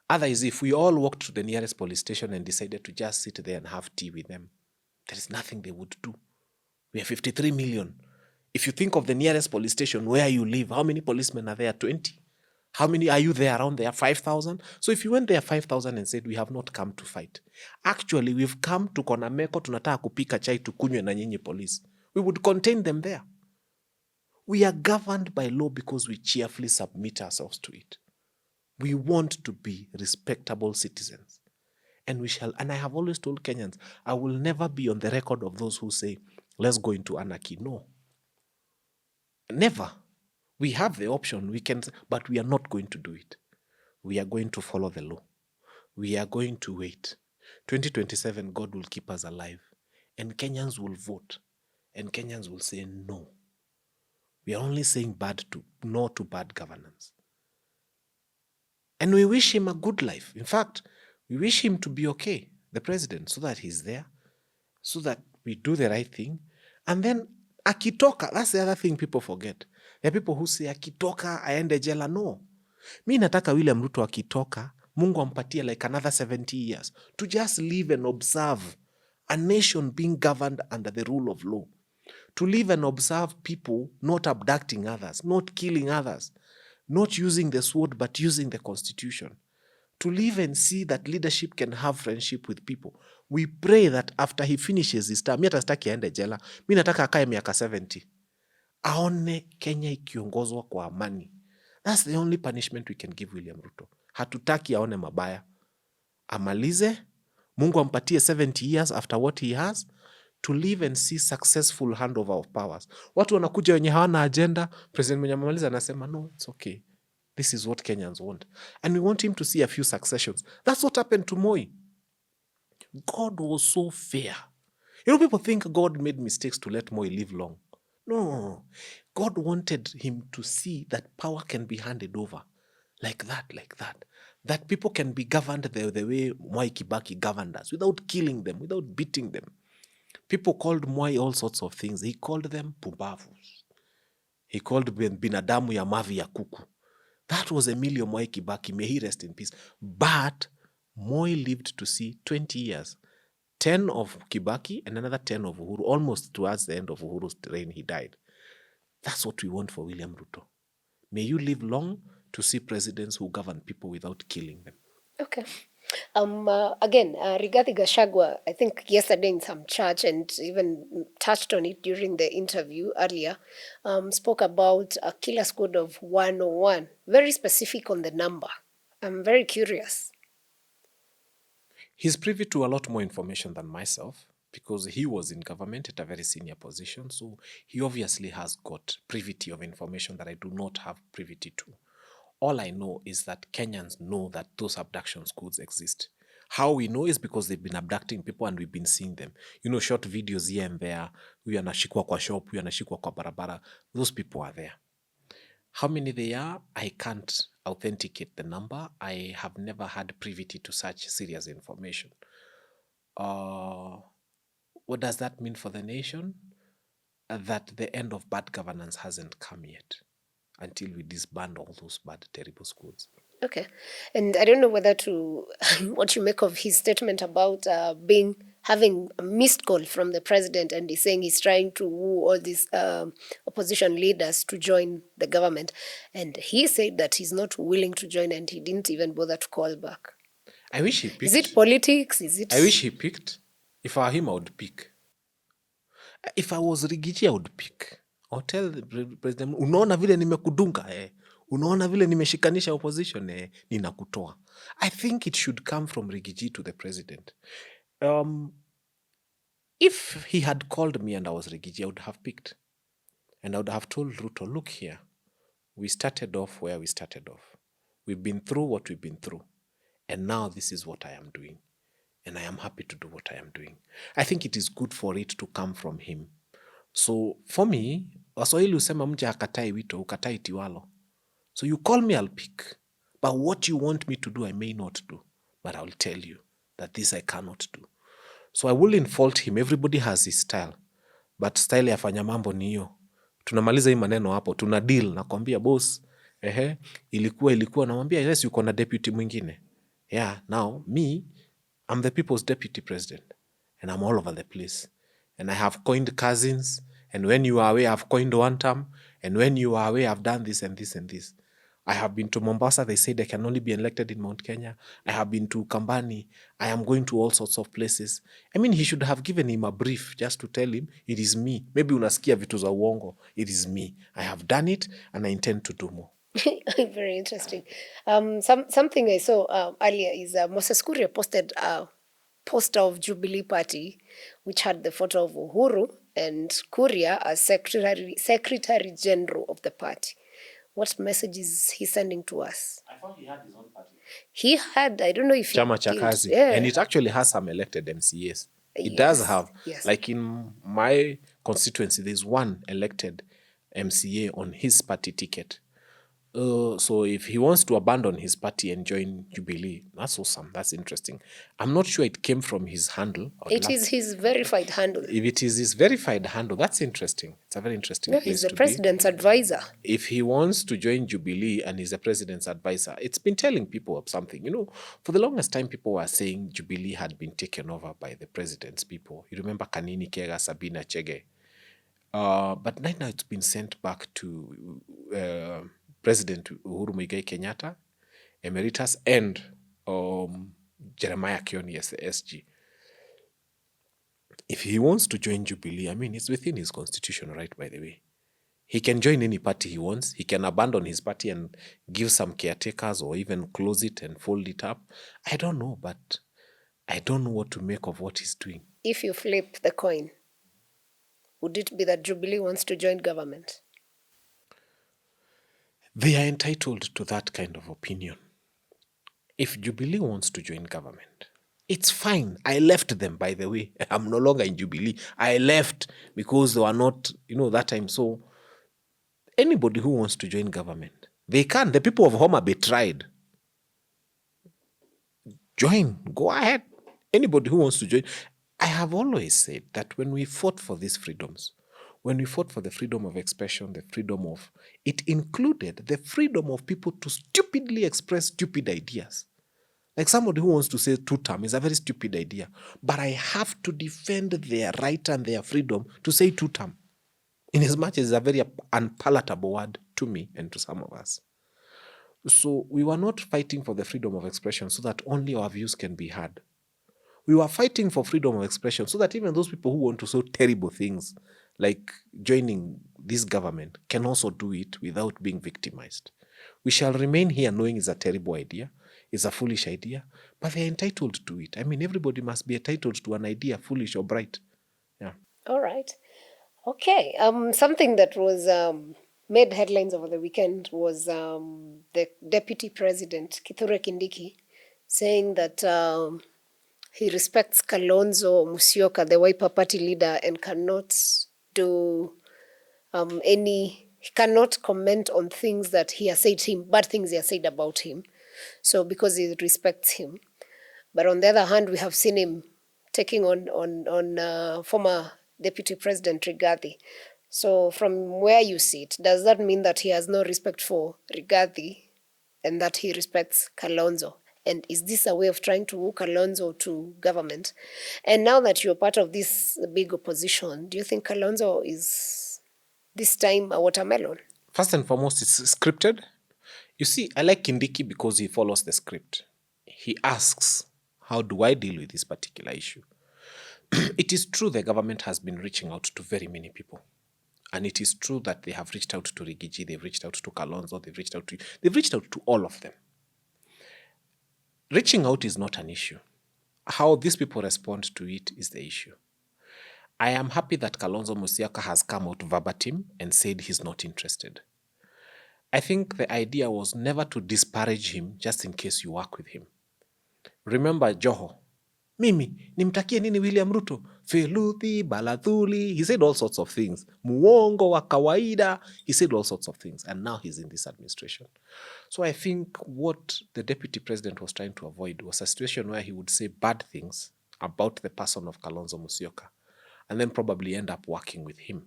Otherwise, if we all walked to the nearest police station and decided to just sit there and have tea with them, there is nothing they would do. We are 53 million. If you think of the nearest police station where you live, how many policemen are there? 20. How many are you there around there? 5,000? So if you went there 5,000 and said, we have not come to fight. Actually, we've come to Konameko, tunataka kupika chai tukunywe na nyinyi police. We would contain them there. We are governed by law because we cheerfully submit ourselves to it. We want to be respectable citizens. And we shall, and I have always told Kenyans, I will never be on the record of those who say, let's go into anarchy. No. Never. We have the option, we can, but we are not going to do it. We are going to follow the law. We are going to wait. 2027, God will keep us alive. And Kenyans will vote. And Kenyans will say no. We are only saying no to bad governance. And we wish him a good life. In fact, we wish him to be okay, the president, so that he's there, so that we do the right thing. And then akitoka, that's the other thing people forget. There are people who say akitoka aende jela. No. Mi nataka William Ruto akitoka, Mungu ampatie like another 70 years to just live and observe a nation being governed under the rule of law. To live and observe people not abducting others, not killing others, not using the sword but using the constitution. To live and see that leadership can have friendship with people. We pray that after he finishes his term, mi hata sitaki aende jela, mi nataka akae miaka 70, aone Kenya ikiongozwa kwa amani. That's the only punishment we can give William Ruto. Hatutaki aone mabaya. Amalize, Mungu ampatie 70 years after what he has, to live and see successful handover of powers. Watu wanakuja wenye hawana agenda, President mwenye amemaliza anasema, no, it's okay. This is what Kenyans want. And we want him to see a few successions. That's what happened to Moi. God was so fair. You know, people think God made mistakes to let Moi live long. No. God wanted him to see that power can be handed over. Like that. That people can be governed the way Mwai Kibaki governed us, without killing them, without beating them. People called Mwai all sorts of things. He called them pubavus. He called them binadamu ya mavi ya kuku. That was Emilio Mwai Kibaki. May he rest in peace. But Moi lived to see 20 years. 10 of Kibaki and another 10 of Uhuru. Almost towards the end of Uhuru's reign, he died. That's what we want for William Ruto. May you live long to see presidents who govern people without killing them. Okay. Again, Regadi Gachagua, I think yesterday in some church, and even touched on it during the interview earlier, spoke about a killer squad of 101. Very specific on the number. I'm very curious. He's privy to a lot more information than myself because he was in government at a very senior position. So he obviously has got privity of information that I do not have privity to. All I know is that Kenyans know that those abduction schools exist. How we know is because they've been abducting people and we've been seeing them. You know, short videos here and there. Huyu anashikwa kwa shop, huyu anashikwa kwa barabara. Those people are there. How many they are, I can't authenticate the number. I have never had privity to such serious information. What does that mean for the nation? That the end of bad governance hasn't come yet until we disband all those bad, terrible schools. Okay. And I don't know whether to what you make of his statement about having a missed call from the president, and he's saying he's trying to woo all these opposition leaders to join the government. And he said that he's not willing to join and he didn't even bother to call back. I wish he picked. Is it politics? Is it? I wish he picked. If I were him, I would pick. If I was Rigiji, I would pick. I'll tell the president, unaona vile nimekudunga unaona vile nimeshikanisha opposition ninakutoa. I think it should come from Rigiji to the president. If he had called me and I was Rigiji, I would have picked. And I would have told Ruto, look here, we started off where we started off. We've been through what we've been through. And now this is what I am doing. And I am happy to do what I am doing. I think it is good for it to come from him. So for me, Waswahili husema mja hakatai wito, ukatai tiwalo. So you call me, I'll pick. But what you want me to do, I may not do. But I will tell you that this I cannot do. So I wouldn't fault him. Everybody has his style. But style ya Fanya Mambo ni hiyo. Tunamaliza hii maneno hapo. Tuna deal. Nakwambia boss. Ilikuwa. Namwambia yes, yuko na deputy mwingine. Yeah, now me, I'm the people's deputy president. And I'm all over the place. And I have coined cousins. And when you are away, I've coined one term. And when you are away, I've done this and this and this. I have been to Mombasa. They said I can only be elected in Mount Kenya. I have been to Kambani. I am going to all sorts of places. I mean, he should have given him a brief just to tell him, it is me. Maybe unasikia vitu za uongo. It is me. I have done it and I intend to do more. Very interesting. Something I saw earlier is Moses Kuria posted a poster of Jubilee Party, which had the photo of Uhuru and Kuria as Secretary General of the party. What message is he sending to us? I thought he had his own party. He had, I don't know if Chama he Chakazi. Yeah. And it actually has some elected MCAs. It Yes, does have, yes. like in my constituency, there's one elected MCA on his party ticket. So if he wants to abandon his party and join Jubilee, that's awesome. That's interesting. I'm not sure it came from his handle. It is his verified handle. If it is his verified handle, that's interesting. It's a very interesting No, place he's the to president's advisor. be. If he wants to join Jubilee and he's the president's advisor, it's been telling people of something. You know, for the longest time, people were saying Jubilee had been taken over by the president's people. You remember Kanini Kega, Sabina Chege. But right now it's been sent back to President Uhuru Muigai Kenyatta, Emeritus, and Jeremiah Kioni as the SG. If he wants to join Jubilee, I mean, it's within his constitution, right, by the way. He can join any party he wants. He can abandon his party and give some caretakers or even close it and fold it up. I don't know, but I don't know what to make of what he's doing. If you flip the coin, would it be that Jubilee wants to join government? They are entitled to that kind of opinion. If Jubilee wants to join government, it's fine. I left them, by the way. I'm no longer in Jubilee. I left because they were not, that time. So anybody who wants to join government, they can. The people of Homa betrayed. Join. Go ahead. Anybody who wants to join. I have always said that when we fought for these freedoms, when we fought for the freedom of expression, the freedom of, it included the freedom of people to stupidly express stupid ideas. Like somebody who wants to say two-term is a very stupid idea. But I have to defend their right and their freedom to say two-term. In as much as it's a very unpalatable word to me and to some of us. So we were not fighting for the freedom of expression so that only our views can be heard. We were fighting for freedom of expression so that even those people who want to say terrible things, like joining this government, can also do it without being victimized. We shall remain here knowing it's a terrible idea, it's a foolish idea, but they're entitled to it. I mean, everybody must be entitled to an idea, foolish or bright. Yeah. All right. Okay. Something that was made headlines over the weekend was the Deputy President, Kithure Kindiki, saying that he respects Kalonzo Musyoka, the Wiper Party leader, and cannot do he cannot comment on things that he has said to him, bad things he has said about him. So because he respects him. But on the other hand, we have seen him taking on former Deputy President Regadi. So from where you see it, does that mean that he has no respect for Regadi and that he respects Kalonzo? And is this a way of trying to woo Kalonzo to government? And now that you're part of this big opposition, do you think Kalonzo is this time a watermelon? First and foremost, it's scripted. You see, I like Kindiki because he follows the script. He asks, how do I deal with this particular issue? It is true the government has been reaching out to very many people. And it is true that they have reached out to Regadi, they've reached out to Kalonzo, they've reached out to all of them. Reaching out is not an issue. How these people respond to it is the issue. I am happy that Kalonzo Musyoka has come out verbatim and said he's not interested. I think the idea was never to disparage him just in case you work with him. Remember Joho. Mimi, nimtakie nini William Ruto? Feluthi, Balathuli. He said all sorts of things. Muongo wa kawaida. He said all sorts of things. And now he's in this administration. So I think what the deputy president was trying to avoid was a situation where he would say bad things about the person of Kalonzo Musyoka and then probably end up working with him.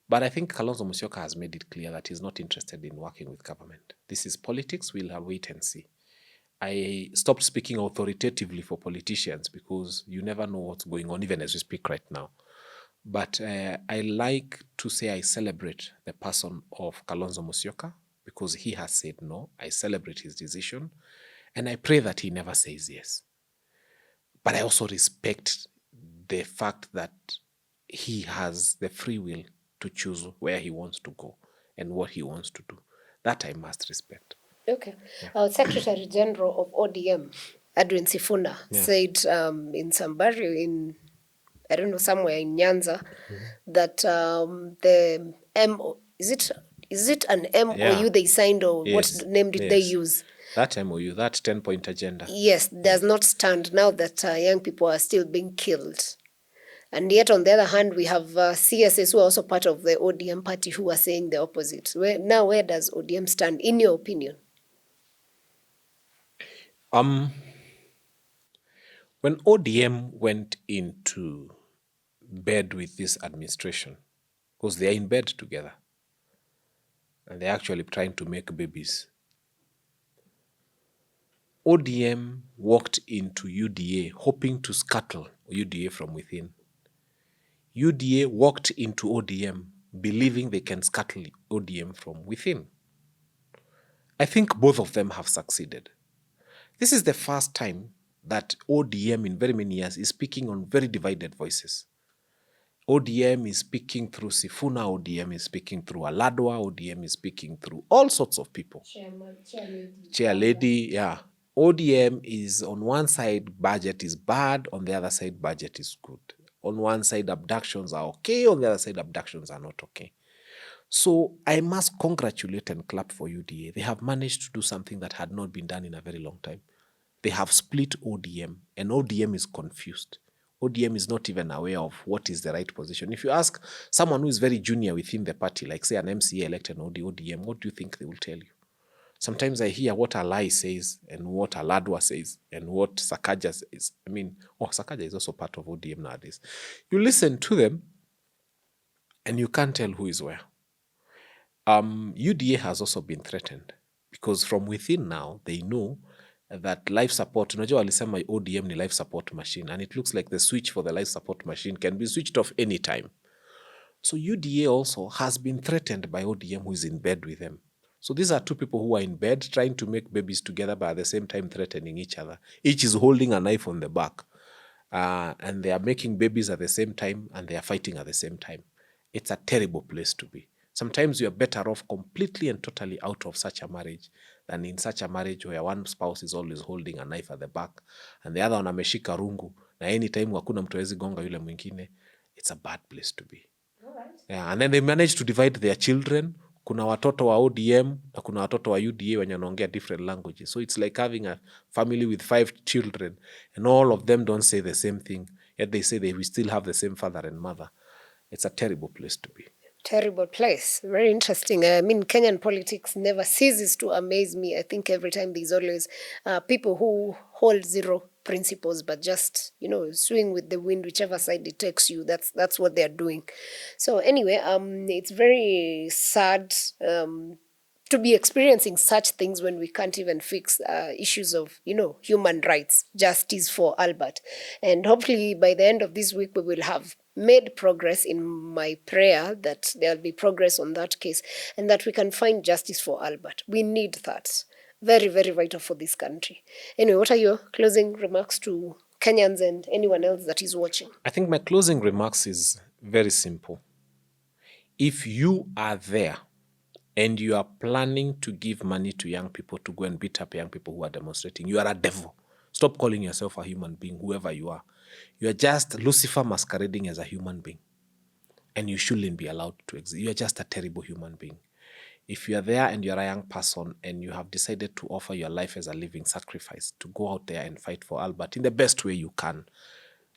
But I think Kalonzo Musyoka has made it clear that he's not interested in working with government. This is politics. We'll have wait and see. I stopped speaking authoritatively for politicians because you never know what's going on, even as we speak right now. But I like to say I celebrate the person of Kalonzo Musyoka because he has said no. I celebrate his decision. And I pray that he never says yes. But I also respect the fact that he has the free will to choose where he wants to go and what he wants to do. That I must respect. Okay. Yeah. Secretary General of ODM, Edwin Sifuna, said in Sambari, somewhere in Nyanza, that is Is it an MOU Yeah. they signed, or Yes. what name did they use? That MOU, that 10-point agenda. Yes, does not stand now that young people are still being killed. And yet, on the other hand, we have CSS who are also part of the ODM party who are saying the opposite. Where does ODM stand, in your opinion? When ODM went into bed with this administration, because they are in bed together, and they're actually trying to make babies, ODM walked into UDA hoping to scuttle UDA from within. UDA walked into ODM believing they can scuttle ODM from within. I think both of them have succeeded. This is the first time that ODM in very many years is speaking on very divided voices. ODM is speaking through Sifuna, ODM is speaking through Aladwa, ODM is speaking through all sorts of people. Chair lady, yeah. ODM is on one side, budget is bad, on the other side, budget is good. On one side, abductions are okay, on the other side, abductions are not okay. So I must congratulate and clap for UDA. They have managed to do something that had not been done in a very long time. They have split ODM, and ODM is confused. ODM is not even aware of what is the right position. If you ask someone who is very junior within the party, like say an MCA elected on ODM, what do you think they will tell you? Sometimes I hear what Alai says and what Aladwa says and what Sakaja says. I mean, Sakaja is also part of ODM nowadays. You listen to them and you can't tell who is where. UDA has also been threatened because from within now, they know that life support, unajua walisema ODM ni life support machine, and it looks like the switch for the life support machine can be switched off anytime. So UDA also has been threatened by ODM, who is in bed with them. So these are two people who are in bed trying to make babies together, but at the same time threatening each other. Each is holding a knife on the back. And they are making babies at the same time, and they are fighting at the same time. It's a terrible place to be. Sometimes you are better off completely and totally out of such a marriage than in such a marriage where one spouse is always holding a knife at the back and the other one ameshika rungu, na anytime hakuna mtu hawezi gonga yule mwingine. It's a bad place to be. Yeah, and then they managed to divide their children. Kuna watoto wa ODM na kuna watoto wa UDA wenye wanaongea different languages. So it's like having a family with 5 children and all of them don't say the same thing, yet they say they will still have the same father and mother. It's a terrible place to be. Terrible place. Very interesting. I mean, Kenyan politics never ceases to amaze me. I think every time there's always people who hold zero principles, but just, swing with the wind, whichever side it takes you. That's what they're doing. So anyway, it's very sad to be experiencing such things when we can't even fix issues of, human rights, justice for Albert. And hopefully by the end of this week, we will have made progress. In my prayer that there'll be progress on that case and that we can find justice for Albert. We need that. Very, very vital for this country. Anyway, what are your closing remarks to Kenyans and anyone else that is watching? I think my closing remarks is very simple. If you are there and you are planning to give money to young people to go and beat up young people who are demonstrating, you are a devil. Stop calling yourself a human being, whoever you are. You are just Lucifer masquerading as a human being. And you shouldn't be allowed to exist. You are just a terrible human being. If you are there and you're a young person and you have decided to offer your life as a living sacrifice to go out there and fight for Albert in the best way you can,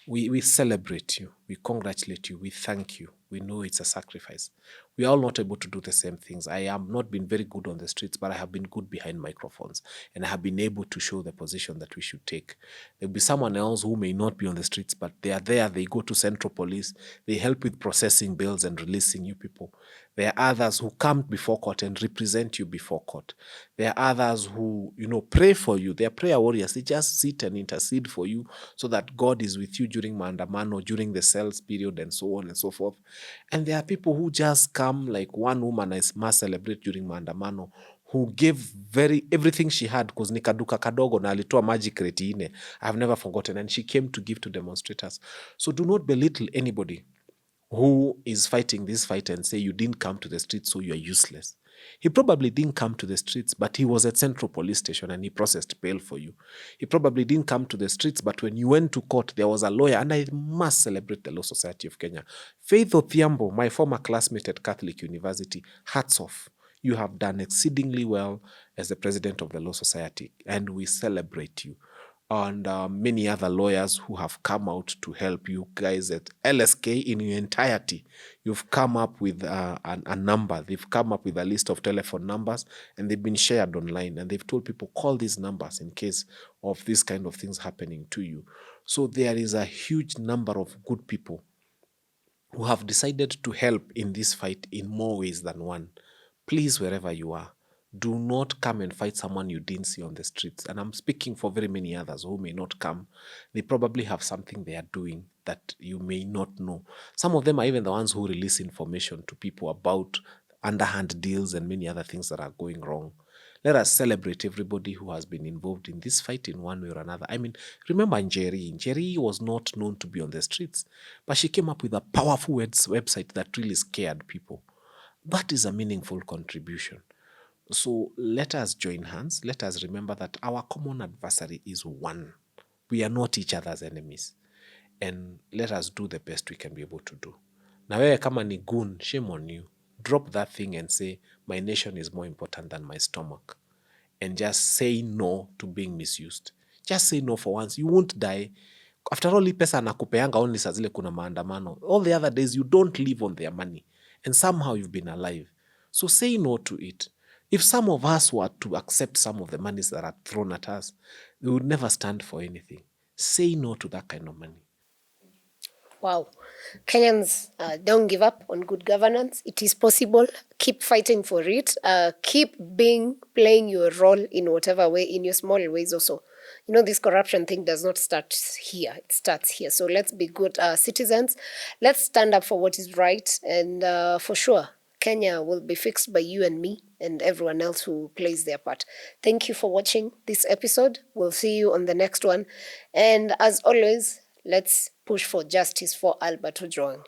we celebrate you, we congratulate you, we thank you. We know it's a sacrifice. We are all not able to do the same things. I have not been very good on the streets, but I have been good behind microphones, and I have been able to show the position that we should take. There'll be someone else who may not be on the streets, but they are there. They go to Central Police. They help with processing bills and releasing you people. There are others who come before court and represent you before court. There are others who, pray for you. They are prayer warriors. They just sit and intercede for you so that God is with you during maandamano, during the cells period, and so on and so forth. And there are people who just come, like one woman I must celebrate during maandamano, who gave everything she had, because ni kaduka kadogo na alitoa maji kreti ine. I have never forgotten. And she came to give to demonstrators. So do not belittle anybody who is fighting this fight and say you didn't come to the streets, so you are useless. He probably didn't come to the streets, but he was at Central Police Station and he processed bail for you. He probably didn't come to the streets, but when you went to court, there was a lawyer, and I must celebrate the Law Society of Kenya. Faith Odhiambo, my former classmate at Catholic University, hats off. You have done exceedingly well as the president of the Law Society, and we celebrate you. And many other lawyers who have come out to help you guys at LSK in your entirety. You've come up with a number. They've come up with a list of telephone numbers, and they've been shared online. And they've told people, call these numbers in case of these kind of things happening to you. So there is a huge number of good people who have decided to help in this fight in more ways than one. Please, wherever you are, do not come and fight someone you didn't see on the streets. And I'm speaking for very many others who may not come. They probably have something they are doing that you may not know. Some of them are even the ones who release information to people about underhand deals and many other things that are going wrong. Let us celebrate everybody who has been involved in this fight in one way or another. I mean, remember Njeri. Njeri was not known to be on the streets, but she came up with a powerful website that really scared people. That is a meaningful contribution. So let us join hands. Let us remember that our common adversary is one. We are not each other's enemies. And let us do the best we can be able to do. Na wewe kama ni goon, shame on you. Drop that thing and say, my nation is more important than my stomach. And just say no to being misused. Just say no for once. You won't die. After all, hii pesa anakupeanga only saa zile kuna maandamano. All the other days, you don't live on their money. And somehow you've been alive. So say no to it. If some of us were to accept some of the monies that are thrown at us, we would never stand for anything. Say no to that kind of money. Wow. Kenyans, don't give up on good governance. It is possible. Keep fighting for it. Keep playing your role in whatever way, in your small ways also. You know, this corruption thing does not start here. It starts here. So let's be good citizens. Let's stand up for what is right. And for sure, Kenya will be fixed by you and me and everyone else who plays their part. Thank you for watching this episode. We'll see you on the next one. And as always, let's push for justice for Albert Ojwang.